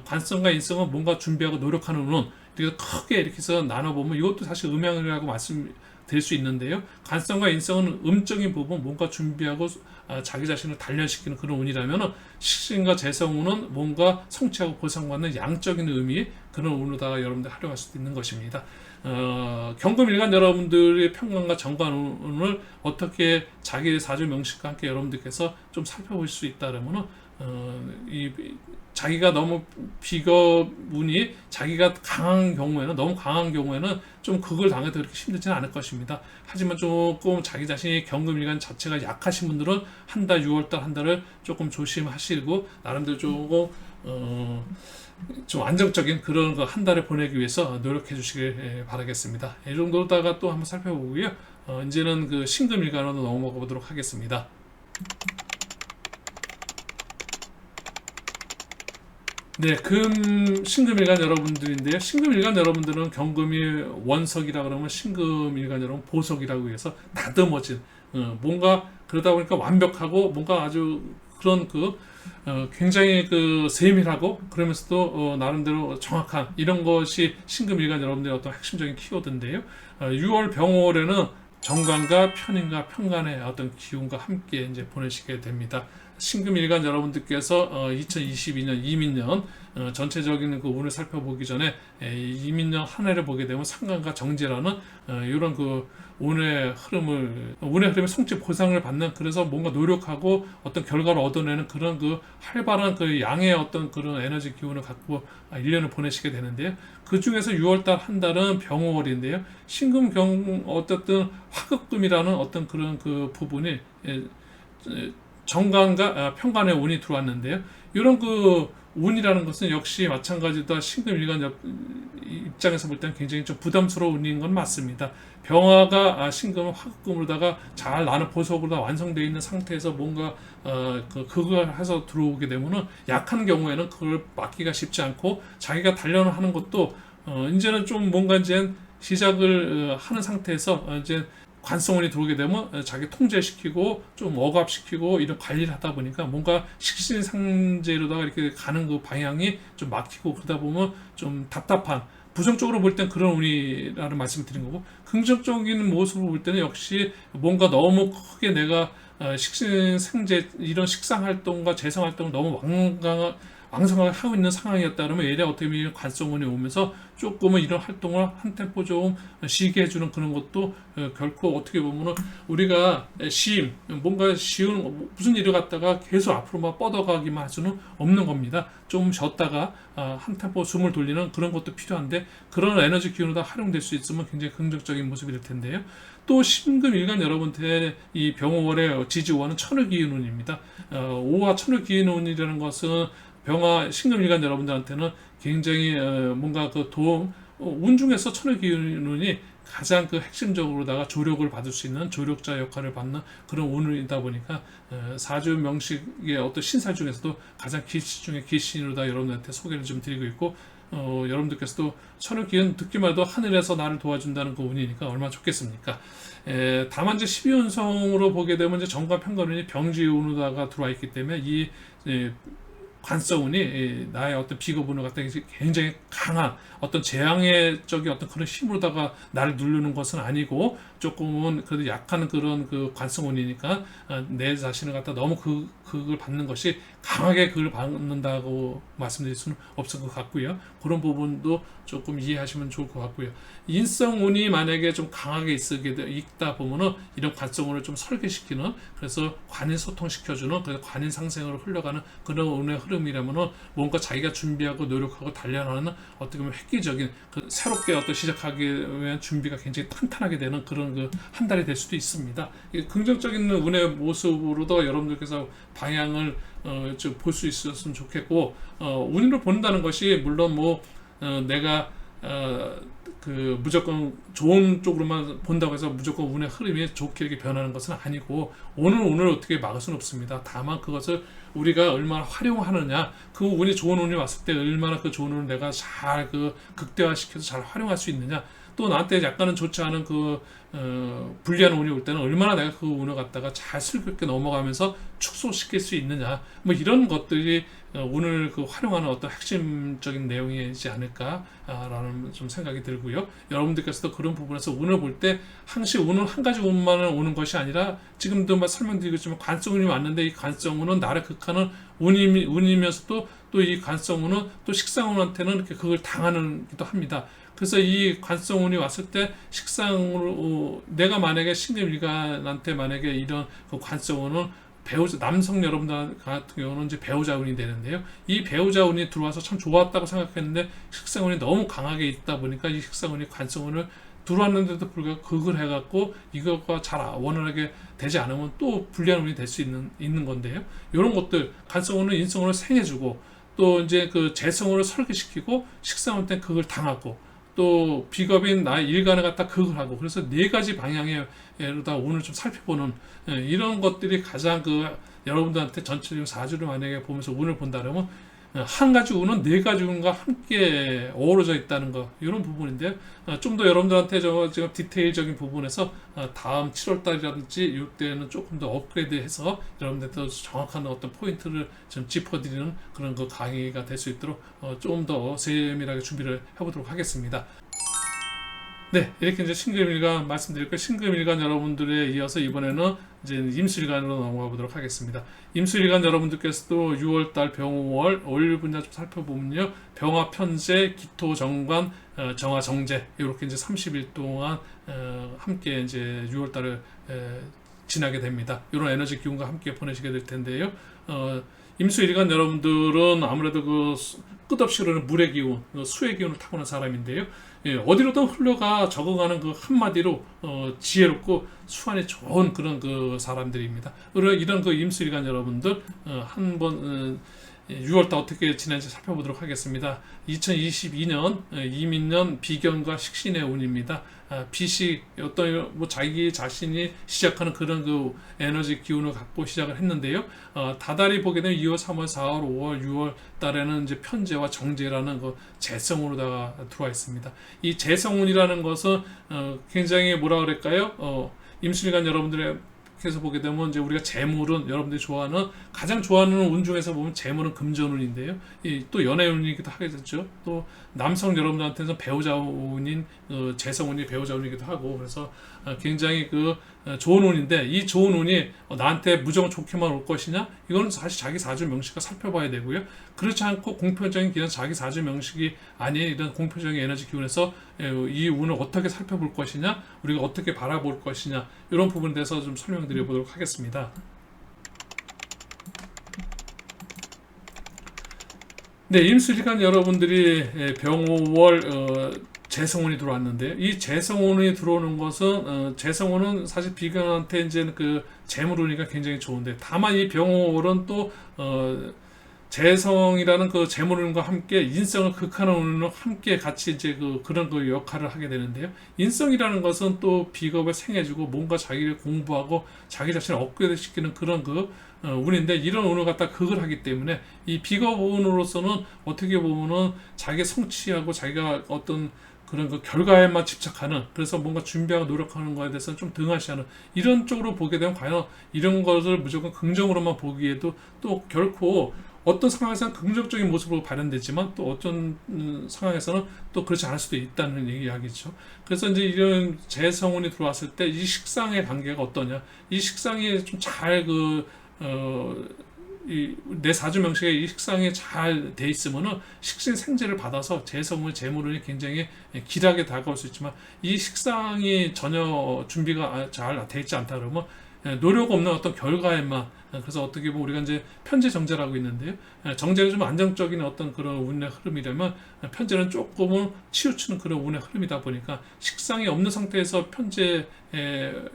관성과 인성은 뭔가 준비하고 노력하는 운 이렇게 크게 이렇게 해서 나눠보면 이것도 사실 음양이라고 말씀드릴 수 있는데요. 관성과 인성은 음적인 부분 뭔가 준비하고 자기 자신을 단련시키는 그런 운이라면 식신과 재성운은 뭔가 성취하고 보상받는 양적인 의미 그런 운으로다가 여러분들 활용할 수도 있는 것입니다. 경금일간 여러분들의 평관과 정관운을 어떻게 자기의 사주 명식과 함께 여러분들께서 좀 살펴볼 수 있다면은 자기가 너무 비겁운이 자기가 너무 강한 경우에는 좀 극을 당해도 그렇게 힘들지는 않을 것입니다. 하지만 조금 자기 자신이 경금일간 자체가 약하신 분들은 한 달 6월달 한 달을 조금 조심하시고 나름대로 조금 좀 안정적인 그런 거 한 달을 보내기 위해서 노력해 주시길 바라겠습니다. 이 정도다가 또 한번 살펴보고요. 이제는 신금일간으로 넘어가 보도록 하겠습니다. 네, 신금일간 여러분들인데요. 신금일간 여러분들은 경금이 원석이라 그러면 신금일간 여러분 보석이라고 해서 다듬어진 뭔가 그러다 보니까 완벽하고 뭔가 아주 그런 굉장히 세밀하고 그러면서도 나름대로 정확한 이런 것이 신금일간 여러분들의 어떤 핵심적인 키워드인데요. 6월 병월에는 정관과 편인과 편관의 어떤 기운과 함께 이제 보내시게 됩니다. 신금일간 여러분들께서 2022년 이민년 전체적인 그 운을 살펴보기 전에 이민년 한 해를 보게 되면 상관과 정제라는 이런 그 운의 흐름의 성취 보상을 받는, 그래서 뭔가 노력하고 어떤 결과를 얻어내는 그런 그 활발한 그 양의 어떤 그런 에너지 기운을 갖고 1년을 보내시게 되는데요. 그 중에서 6월달 한 달은 병호월인데요. 신금경 어쨌든 화급금이라는 어떤 그런 그 부분이 정관과 편관의 운이 들어왔는데요. 이런 그 운이라는 것은 역시 마찬가지로 신금일간 입장에서 볼 때는 굉장히 좀 부담스러운 운인 건 맞습니다. 병화가 신금을 화급금으로다가 잘 나는 보석으로 다 완성되어 있는 상태에서 뭔가 그걸 해서 들어오게 되면은 약한 경우에는 그걸 막기가 쉽지 않고, 자기가 단련을 하는 것도 이제는 좀 뭔가 이제 시작을 하는 상태에서 이제 관성운이 들어오게 되면 자기 통제시키고 좀 억압시키고 이런 관리를 하다 보니까 뭔가 식신상제로다가 이렇게 가는 그 방향이 좀 막히고, 그러다 보면 좀 답답한, 부정적으로 볼 땐 그런 운이라는 말씀을 드린 거고, 긍정적인 모습으로 볼 때는 역시 뭔가 너무 크게 내가 식신생제 이런 식상 활동과 재성 활동을 너무 왕성하게 하고 있는 상황이었다 그러면 얘네 어떻게 보면 관성운이 오면서 조금은 이런 활동을 한 템포 좀 쉬게 해주는 그런 것도 결코 어떻게 보면은 우리가 뭔가 쉬운 무슨 일을 갖다가 계속 앞으로만 뻗어가기만 할 수는 없는 겁니다. 좀 쉬었다가 한 템포 숨을 돌리는 그런 것도 필요한데, 그런 에너지 기운으로 다 활용될 수 있으면 굉장히 긍정적인 모습이 될 텐데요. 또 신금일간 여러분들의 이 병호월의 지지호와는 천을기운운입니다. 5화 천을기운운이라는 것은 병화 신금일간 여러분들한테는 굉장히 뭔가 그 도움, 운 중에서 천을기운운이 가장 그 핵심적으로다가 조력을 받을 수 있는 조력자 역할을 받는 그런 운이다 보니까 사주 명식의 어떤 신살 중에서도 가장 기신 중에 기신으로다 여러분들한테 소개를 좀 드리고 있고, 여러분들께서도 천을기운 듣기만 해도 하늘에서 나를 도와준다는 그 운이니까 얼마나 좋겠습니까? 다만 이제 12운성으로 보게 되면 이제 정관 편관운이 병지운으로다가 들어와 있기 때문에 이 관성운이 나의 어떤 비겁운을 갖다 굉장히 강한 어떤 재앙의적인 어떤 그런 힘으로다가 나를 누르는 것은 아니고, 조금은 그래도 약한 그런 그 관성운이니까 내 자신을 갖다 너무 그걸 받는 것이 강하게 그걸 받는다고 말씀드릴 수는 없을 것 같고요. 그런 부분도 조금 이해하시면 좋을 것 같고요. 인성운이 만약에 좀 강하게 있다 보면은 이런 관성운을 좀 설계시키는, 그래서 관인 소통시켜주는, 그래서 관인 상생으로 흘러가는 그런 운의 흐름이라면은 뭔가 자기가 준비하고 노력하고 단련하는 어떻게 보면 획기적인 새롭게 어떤 시작하기 위한 준비가 굉장히 탄탄하게 되는 그런 그 한 달이 될 수도 있습니다. 긍정적인 운의 모습으로도 여러분들께서 방향을 좀 볼 수 있었으면 좋겠고, 운으로 본다는 것이 물론 뭐 내가 그 무조건 좋은 쪽으로만 본다고 해서 무조건 운의 흐름이 좋게 이렇게 변하는 것은 아니고, 오늘 어떻게 막을 수는 없습니다. 다만 그것을 우리가 얼마나 활용하느냐, 그 운이 좋은 운이 왔을 때 얼마나 그 좋은 운을 내가 잘 그 극대화시켜서 잘 활용할 수 있느냐, 또 나한테 약간은 좋지 않은 그 불리한 운이 올 때는 얼마나 내가 그 운을 갖다가 잘 슬기롭게 넘어가면서 축소시킬 수 있느냐, 뭐 이런 것들이 운을 그 활용하는 어떤 핵심적인 내용이지 않을까라는 좀 생각이 들고요. 여러분들께서도 그런 부분에서 운을 볼 때 항시 운은 한 가지 운만 오는 것이 아니라, 지금도 설명드리겠지만 관성운이 왔는데 이 관성운은 나를 극하는 운이면서도 또 이 관성운은 또 식상운한테는 이렇게 그걸 당하는기도 합니다. 그래서 이 관성운이 왔을 때 식상으로 내가 만약에 신금일간한테 만약에 이런 그 관성운은 배우자, 남성 여러분들 같은 경우는 이제 배우자운이 되는데요. 이 배우자운이 들어와서 참 좋았다고 생각했는데 식상운이 너무 강하게 있다 보니까 이 식상운이 관성운을 들어왔는데도 불구하고 극을 해갖고 이것과 잘 원활하게 되지 않으면 또 불리한 운이 될 수 있는 건데요. 이런 것들 관성운은 인성운을 생해주고, 또 이제 그 재성운을 설계시키고, 식상운 때 극을 당하고, 또 비겁인 나의 일간을 갖다 극을 하고, 그래서 네 가지 방향으로다 오늘 좀 살펴보는 이런 것들이 가장 그 여러분들한테 전체적인 사주를 만약에 보면서 운을 본다면 한 가지 운은 네 가지 운과 함께 어우러져 있다는 거, 이런 부분인데요. 좀 더 여러분들한테 지금 디테일적인 부분에서 다음 7월 달이라든지 이때는 조금 더 업그레이드해서 여러분들한테 정확한 어떤 포인트를 좀 짚어드리는 그런 그 강의가 될 수 있도록 좀 더 세밀하게 준비를 해보도록 하겠습니다. 네, 이렇게 이제 신금일간 말씀드렸고, 신금일간 여러분들에 이어서 이번에는 이제 임수일간으로 넘어가 보도록 하겠습니다. 임수일간 여러분들께서도 6월달 병호월 월 분야 좀 살펴보면요, 병화 편제, 기토 정관, 정화 정제 이렇게 이제 30일 동안 함께 이제 6월달을 지나게 됩니다. 이런 에너지 기운과 함께 보내시게 될 텐데요. 임수일간 여러분들은 아무래도 그 끝없이 흐르는 물의 기운, 수의 기운을 타고난 사람인데요. 예, 어디로든 흘러가 적어가는 그 한마디로 지혜롭고 수완이 좋은 그런 그 사람들입니다. 이런 그 임수일간 여러분들 한번 6월달 어떻게 지낸지 살펴보도록 하겠습니다. 2022년 이민년 비견과 식신의 운입니다. 빛이 어떤 뭐 자기 자신이 시작하는 그런 그 에너지 기운을 갖고 시작을 했는데요. 다달이 보게 되면 2월, 3월, 4월, 5월, 6월 달에는 이제 편제와 정제라는 그 재성으로다가 들어와 있습니다. 이 재성운이라는 것은 굉장히 뭐라 그럴까요? 임술관 여러분들의 해서 보게 되면 이제 우리가 재물은 여러분들이 좋아하는 가장 좋아하는 운 중에서 보면 재물은 금전운인데요. 또 연애운이기도 하겠죠. 또 남성 여러분들한테는 배우자운인 재성운이 배우자운이기도 하고 그래서 굉장히 그 좋은 운인데 이 좋은 운이 나한테 무조건 좋게만 올 것이냐? 이거는 사실 자기 사주 명식을 살펴봐야 되고요. 그렇지 않고 공표적인 기운 자기 사주 명식이 아닌 이런 공표적인 에너지 기운에서 이 운을 어떻게 살펴볼 것이냐? 우리가 어떻게 바라볼 것이냐? 이런 부분에 대해서 좀 설명드려 보도록 하겠습니다. 네, 임수일간 여러분들이 병호월 재성운이 들어왔는데요. 이 재성운이 들어오는 것은 재성운은 사실 비견한테 이제 그 재물운이가 굉장히 좋은데 다만 이 병호월은 또 재성이라는 그 재물운과 함께 인성을 극하는 운으로 함께 같이 이제 그런 그 역할을 하게 되는데요. 인성이라는 것은 또 비겁을 생해주고 뭔가 자기를 공부하고 자기 자신을 업그레이드시키는 그런 그 운인데 이런 운을 갖다 극을 하기 때문에 이 비겁 운으로서는 어떻게 보면은 자기 성취하고 자기가 어떤 그런 그 결과에만 집착하는 그래서 뭔가 준비하고 노력하는 거에 대해서는 좀 등한시하는 이런 쪽으로 보게 되면 과연 이런 것을 무조건 긍정으로만 보기에도 또 결코 어떤 상황에서는 긍정적인 모습으로 발현되지만 또 어떤 상황에서는 또 그렇지 않을 수도 있다는 이야기죠. 그래서 이제 이런 재성운이 들어왔을 때 이 식상의 관계가 어떠냐? 이 식상이 좀 잘 내 사주 명식에 이 식상이 잘 돼 있으면은 식신 생재를 받아서 재성운, 재물운이 굉장히 길하게 다가올 수 있지만 이 식상이 전혀 준비가 잘 돼 있지 않다 그러면 노력 없는 어떤 결과에만 그래서 어떻게 보면 우리가 이제 편제 정제라고 있는데요. 정제는 좀 안정적인 어떤 그런 운의 흐름이라면 편제는 조금은 치우치는 그런 운의 흐름이다 보니까 식상이 없는 상태에서 편제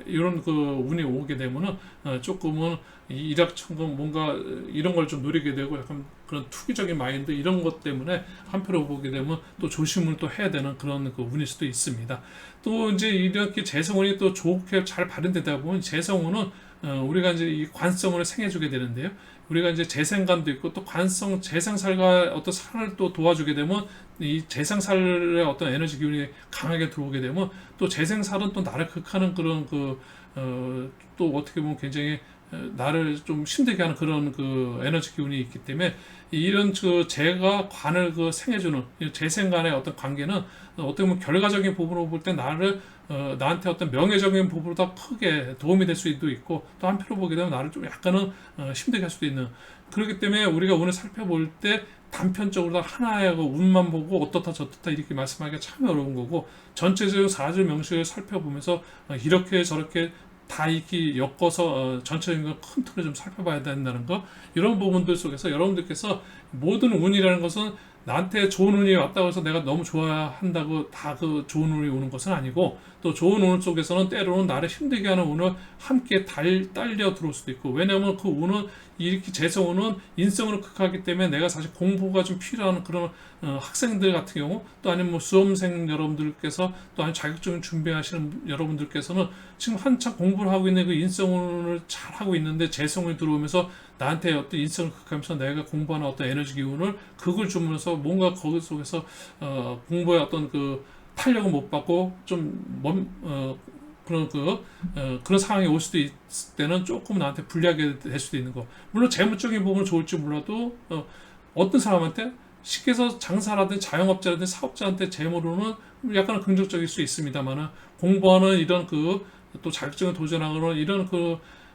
이런 그 운이 오게 되면은 조금은 일확천금 뭔가 이런 걸 좀 노리게 되고 약간 그런 투기적인 마인드 이런 것 때문에 한편으로 보게 되면 또 조심을 또 해야 되는 그런 그 운일 수도 있습니다. 또 이제 이렇게 재성운이 또 좋게 잘 발현되다 보면 재성운은 우리가 이제 이 관성을 생해주게 되는데요. 우리가 이제 재생관도 있고 또 관성 재생살과 어떤 살을 또 도와주게 되면 이 재생살의 어떤 에너지 기운이 강하게 들어오게 되면 또 재생살은 또 나를 극하는 그런 또 어떻게 보면 굉장히 나를 좀 힘들게 하는 그런 그 에너지 기운이 있기 때문에 이런 그 재가 관을 생해주는 재생간의 어떤 관계는 어떻게 보면 결과적인 부분으로 볼 때 나한테 어떤 명예적인 부분보다 크게 도움이 될 수도 있고 또 한편으로 보게 되면 나를 좀 약간은 힘들게 할 수도 있는 그렇기 때문에 우리가 오늘 살펴볼 때 단편적으로 하나의 운만 보고 어떻다 저떻다 이렇게 말씀하기가 참 어려운 거고 전체적인 사주 명식을 살펴보면서 이렇게 저렇게 다 이렇게 엮어서 전체적인 큰 틀을 좀 살펴봐야 된다는 거 이런 부분들 속에서 여러분들께서 모든 운이라는 것은 나한테 좋은 운이 왔다고 해서 내가 너무 좋아한다고 다 그 좋은 운이 오는 것은 아니고 또 좋은 운 속에서는 때로는 나를 힘들게 하는 운을 함께 딸려 들어올 수도 있고 왜냐하면 그 운은 이렇게 재성운은 인성으로 극하기 때문에 내가 사실 공부가 좀 필요한 그런 학생들 같은 경우 또 아니면 뭐 수험생 여러분들께서 또 아니면 자격증 준비하시는 여러분들께서는 지금 한참 공부를 하고 있는 그 인성운을 잘 하고 있는데 재성운이 들어오면서 나한테 어떤 인성을 극하면서 내가 공부하는 어떤 에너지 기운을 극을 주면서 뭔가 거기 속에서 공부에 어떤 그 탄력을 못 받고 그런 상황이 올 수도 있을 때는 조금 나한테 불리하게 될 수도 있는 거. 물론 재무적인 부분은 좋을지 몰라도 어떤 사람한테 쉽게 해서 장사라든 자영업자라든 사업자한테 재물로는 약간 긍정적일 수 있습니다만은 공부하는 이런 또 자격증에 도전하거나 이런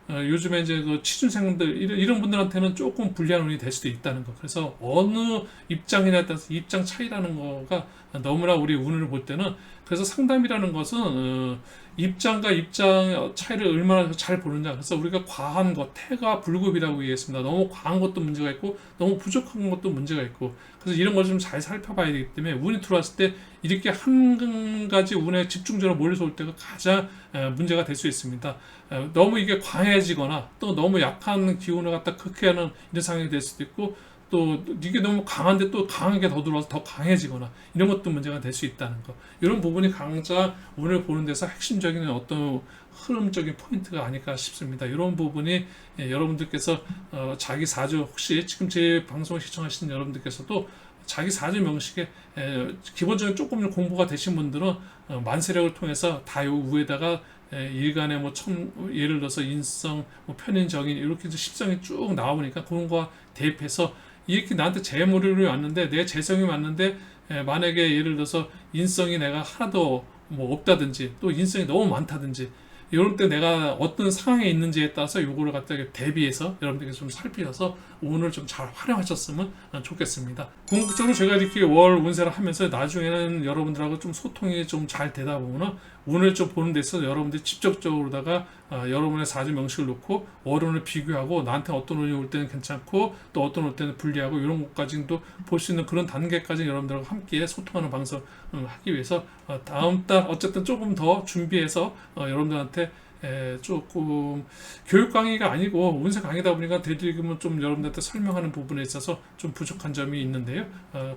요즘에 이제 취준생들 이런 분들한테는 조금 불리한 운이 될 수도 있다는 거. 그래서 어느 입장이냐에 따라서 입장 차이라는 거가 너무나 우리 운을 볼 때는, 그래서 상담이라는 것은 입장과 입장 차이를 얼마나 잘 보느냐. 그래서 우리가 과한 것, 태가 불급이라고 얘기했습니다. 너무 과한 것도 문제가 있고 너무 부족한 것도 문제가 있고, 그래서 이런 걸 좀 잘 살펴봐야 되기 때문에 운이 들어왔을 때 이렇게 한 가지 운에 집중적으로 몰려서 올 때가 가장 문제가 될 수 있습니다. 너무 이게 과해지거나 또 너무 약한 기운을 갖다 극해하는 이런 상황이 될 수도 있고, 또 이게 너무 강한데 또 강하게 더 들어와서 더 강해지거나 이런 것도 문제가 될 수 있다는 거. 이런 부분이 강자 운을 보는 데서 핵심적인 어떤 흐름적인 포인트가 아닐까 싶습니다. 이런 부분이 여러분들께서 자기 사주, 혹시 지금 제 방송을 시청하시는 여러분들께서도 자기 사주 명식에 기본적인 조금 공부가 되신 분들은 만세력을 통해서 다 요 위에다가 일간의 예를 들어서 인성, 편인, 정인 이렇게 십성이 쭉 나오니까 그런 거와 대입해서 이렇게 나한테 재물이 왔는데 내 재성이 왔는데 만약에 예를 들어서 인성이 내가 하나도 없다든지 또 인성이 너무 많다든지 이럴 때 내가 어떤 상황에 있는지에 따라서 요거를 갖다가 대비해서 여러분들께서 좀 살피셔서 운을 좀 잘 활용하셨으면 좋겠습니다. 궁극적으로 제가 이렇게 월 운세를 하면서 나중에는 여러분들하고 좀 소통이 좀 잘 되다 보면 운을 좀 보는 데 있어서 여러분들이 직접적으로다가 여러분의 사주 명식을 놓고 월운을 비교하고 나한테 어떤 운이 올 때는 괜찮고 또 어떤 올 때는 불리하고 이런 것까지도 볼 수 있는 그런 단계까지 여러분들하고 함께 소통하는 방송을 하기 위해서 다음 달 어쨌든 조금 더 준비해서 여러분들한테 조금 교육 강의가 아니고 운세 강의다 보니까 대리기면 좀 여러분들한테 설명하는 부분에 있어서 좀 부족한 점이 있는데요.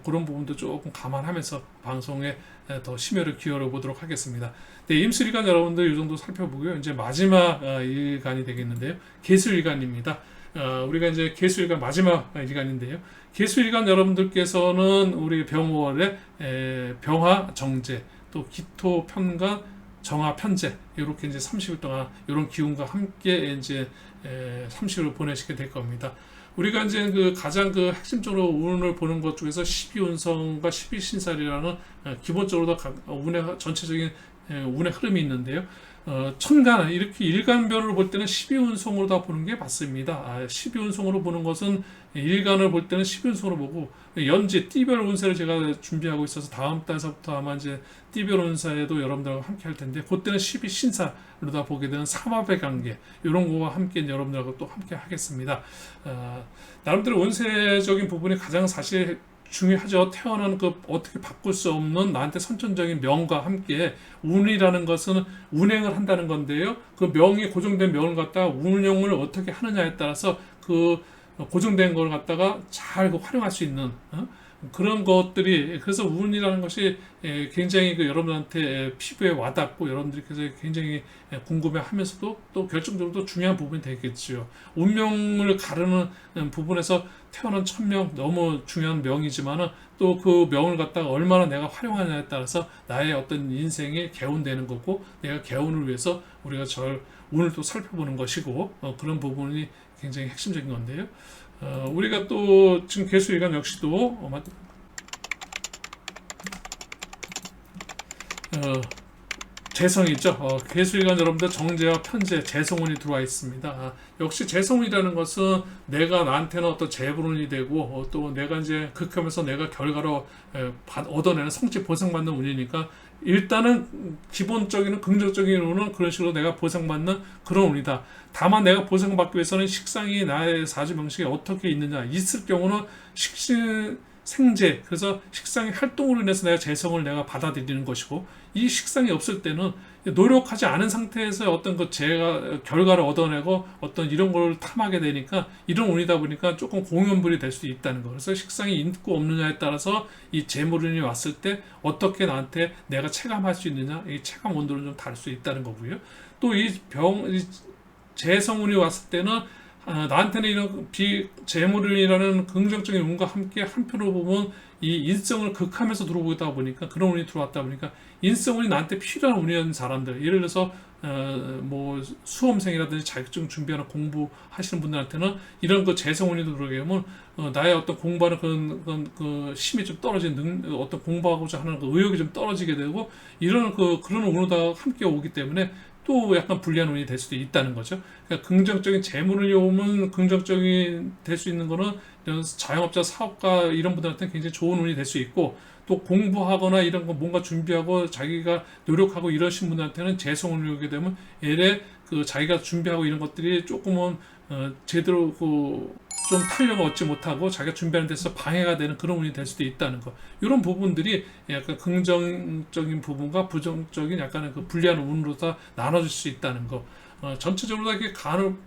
그런 부분도 조금 감안하면서 방송에 더 심혈을 기울여 보도록 하겠습니다. 네, 임술일간 여러분들 이 정도 살펴보고요. 이제 마지막 일간이 되겠는데요. 개수일간입니다. 우리가 이제 개수일간 마지막 일간인데요. 개수일간 여러분들께서는 우리 병월에 병화 정제, 또 기토 편관, 정화 편제 이렇게 이제 30일 동안 이런 기운과 함께 이제 30일을 보내시게 될 겁니다. 우리가 이제 가장 핵심적으로 운을 보는 것 중에서 12운성과 12신살이라는 기본적으로 운의 전체적인 운의 흐름이 있는데요. 천간 이렇게 일간별로 볼 때는 12운성으로 다 보는 게 맞습니다. 12운성으로 보는 것은 일간을 볼 때는 12운성으로 보고 연지 띠별 운세를 제가 준비하고 있어서 다음 달서부터 아마 이제 띠별 운세도 여러분들과 함께 할 텐데 그때는 12신사로 다 보게 되는 삼합의 관계 이런 거와 함께 여러분들하고 또 함께 하겠습니다. 나름대로 운세적인 부분이 가장 사실 중요하죠. 태어난 어떻게 바꿀 수 없는 나한테 선천적인 명과 함께 운이라는 것은 운행을 한다는 건데요. 그 명이 고정된 명을 갖다가 운용을 어떻게 하느냐에 따라서 고정된 걸 갖다가 잘 활용할 수 있는 그런 것들이, 그래서 운이라는 것이 굉장히 여러분한테 피부에 와닿고 여러분들께서 굉장히 궁금해하면서도 또 결정적으로 중요한 부분이 되겠죠. 운명을 가르는 부분에서 태어난 천명 너무 중요한 명이지만은 또 그 명을 갖다가 얼마나 내가 활용하냐에 따라서 나의 어떤 인생이 개운되는 거고 내가 개운을 위해서 우리가 운을 또 살펴보는 것이고 그런 부분이 굉장히 핵심적인 건데요. 우리가 또 지금 개수일간 역시도 재성이 있죠. 개수일간 여러분들 정제와 편제, 재성운이 들어와 있습니다. 역시 재성운이라는 것은 내가 나한테는 어떤 재물운이 되고 또 내가 이제 극하면서 내가 결과로 얻어내는 성취 보상받는 운이니까 일단은 기본적인 긍정적인 운은 그런 식으로 내가 보상받는 그런 운이다. 다만 내가 보상받기 위해서는 식상이 나의 사주 명식에 어떻게 있느냐 있을 경우는 생재, 그래서 식상의 활동으로 인해서 내가 재성을 내가 받아들이는 것이고 이 식상이 없을 때는 노력하지 않은 상태에서 어떤 제가 결과를 얻어내고 어떤 이런 걸 탐하게 되니까 이런 운이다 보니까 조금 공연불이 될 수 있다는 거. 그래서 식상이 있고 없느냐에 따라서 이 재물운이 왔을 때 어떻게 나한테 내가 체감할 수 있느냐, 이 체감 온도를 좀 다를 수 있다는 거고요. 또 이 재성운이 왔을 때는 나한테는 이런 재물이라는 긍정적인 운과 함께 한편으로 보면 이 인성을 극하면서 들어오다 보니까 그런 운이 들어왔다 보니까 인성운이 나한테 필요한 운이었는 사람들, 예를 들어서 뭐 수험생이라든지 자격증 준비하는 공부하시는 분들한테는 이런 그 재성운이 들어오게 되면 나의 어떤 공부하는 그 힘이 좀 떨어지는 어떤 공부하고자 하는 그 의욕이 좀 떨어지게 되고 이런 그런 운으로 함께 오기 때문에 또 약간 불리한 운이 될 수도 있다는 거죠. 그러니까 긍정적인 재물을 오면 긍정적인 될 수 있는 거는 이런 자영업자, 사업가 이런 분들한테는 굉장히 좋은 운이 될 수 있고 또 공부하거나 이런 거 뭔가 준비하고 자기가 노력하고 이러신 분들한테는 재성운이 오게 되면 얘네 그 자기가 준비하고 이런 것들이 조금은 제대로 좀 탄력을 얻지 못하고 자기가 준비하는 데서 방해가 되는 그런 운이 될 수도 있다는 거. 이런 부분들이 약간 긍정적인 부분과 부정적인 약간의 그 불리한 운으로 다 나눠질 수 있다는 거. 전체적으로 이렇게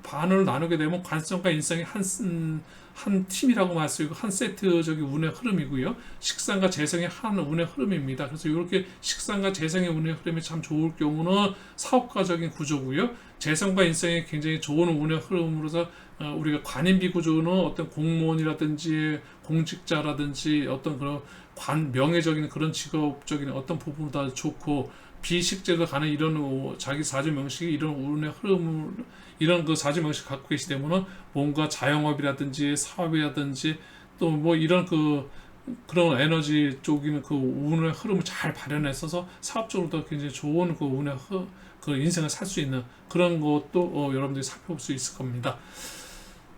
반을 나누게 되면 관성과 인성이 한 팀이라고 말씀드리고 한 세트적인 운의 흐름이고요. 식상과 재성의 한 운의 흐름입니다. 그래서 이렇게 식상과 재성의 운의 흐름이 참 좋을 경우는 사업가적인 구조고요. 재성과 인성이 굉장히 좋은 운의 흐름으로서 우리가 관인비 구조는 어떤 공무원이라든지 공직자라든지 어떤 그런 명예적인 그런 직업적인 어떤 부분도 다 좋고 비식제도 가는 이런 자기 사주 명식이 이런 운의 흐름을 이런 그 사주 명식 갖고 계시기 때문에 뭔가 자영업이라든지 사업이라든지 또 뭐 이런 그런 에너지 쪽이는 그 운의 흐름을 잘 발현했어서 사업적으로도 굉장히 좋은 그 운의 그 인생을 살 수 있는 그런 것도 여러분들이 살펴볼 수 있을 겁니다.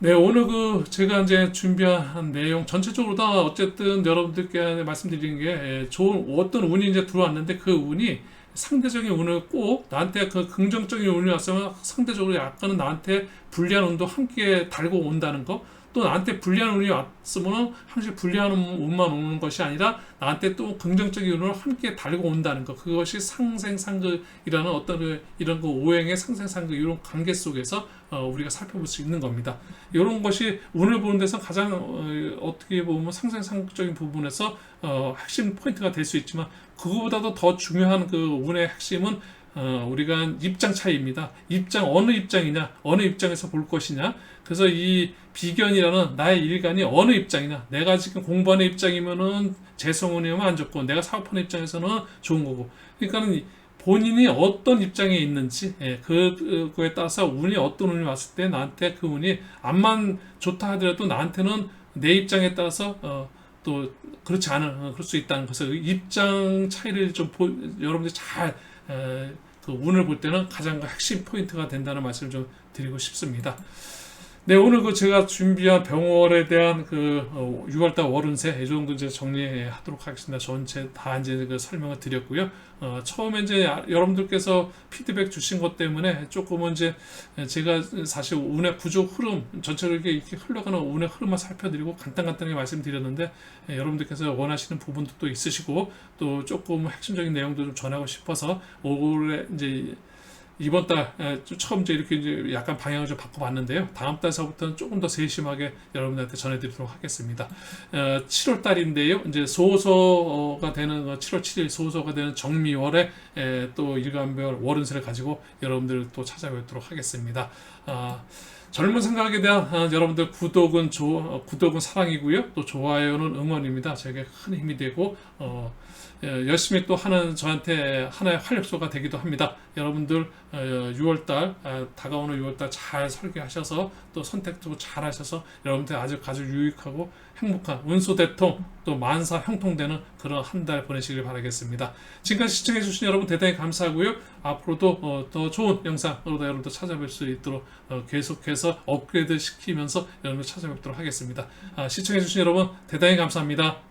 네, 오늘 제가 이제 준비한 내용 전체적으로 다 어쨌든 여러분들께 말씀드리는 게 좋은 어떤 운이 이제 들어왔는데 그 운이 상대적인 운을 꼭 나한테 그 긍정적인 운이 왔으면 상대적으로 약간은 나한테 불리한 운도 함께 달고 온다는 거. 또 나한테 불리한 운이 왔으면 항상 불리한 운만 오는 것이 아니라 나한테 또 긍정적인 운을 함께 달고 온다는 것. 그것이 상생상극이라는 어떤 이런 오행의 상생상극 이런 관계 속에서 우리가 살펴볼 수 있는 겁니다. 이런 것이 운을 보는 데서 가장 어떻게 보면 상생상극적인 부분에서 핵심 포인트가 될 수 있지만 그거보다도 더 중요한 그 운의 핵심은 우리가 입장 차이입니다. 어느 입장이냐, 어느 입장에서 볼 것이냐. 그래서 이 비견이라는 나의 일간이 어느 입장이냐. 내가 지금 공부하는 입장이면은 재성운이면 안 좋고, 내가 사업하는 입장에서는 좋은 거고. 그러니까는 본인이 어떤 입장에 있는지, 그거에 따라서 운이 어떤 운이 왔을 때 나한테 그 운이 암만 좋다 하더라도 나한테는 내 입장에 따라서 또 그렇지 않은 그럴 수 있다는 것을 입장 차이를 좀 여러분들이 잘 그 운을 볼 때는 가장 핵심 포인트가 된다는 말씀을 좀 드리고 싶습니다. 네, 오늘 제가 준비한 병월에 대한 6월달 월운세 이 정도 이제 정리하도록 하겠습니다. 전체 다 이제 설명을 드렸고요. 처음에 이제 여러분들께서 피드백 주신 것 때문에 조금은 이제 제가 사실 운의 구조 흐름 전체로 이렇게 흘러가는 운의 흐름만 살펴드리고 간단하게 말씀드렸는데 여러분들께서 원하시는 부분도 또 있으시고 또 조금 핵심적인 내용도 좀 전하고 싶어서 올해 이제 이번 달 처음 이렇게 약간 방향을 좀 바꿔봤는데요. 다음 달서부터는 조금 더 세심하게 여러분들한테 전해드리도록 하겠습니다. 7월 달인데요. 이제 소서가 되는 7월 7일 소서가 되는 정미월에 또 일간별 월운세를 가지고 여러분들을 또 찾아뵙도록 하겠습니다. 젊은 생각에 대한 여러분들 구독은 사랑이고요. 또 좋아요는 응원입니다. 저에게 큰 힘이 되고 열심히 또 하는 저한테 하나의 활력소가 되기도 합니다. 여러분들 6월달 다가오는 6월달 잘 설계하셔서 또 선택도 잘 하셔서 여러분들 아주 유익하고 행복한 운소대통 또 만사 형통되는 그런 한 달 보내시길 바라겠습니다. 지금까지 시청해 주신 여러분 대단히 감사하고요. 앞으로도 더 좋은 영상으로 여러분들 찾아뵐 수 있도록 계속해서 업그레이드 시키면서 여러분들 찾아뵙도록 하겠습니다. 시청해 주신 여러분 대단히 감사합니다.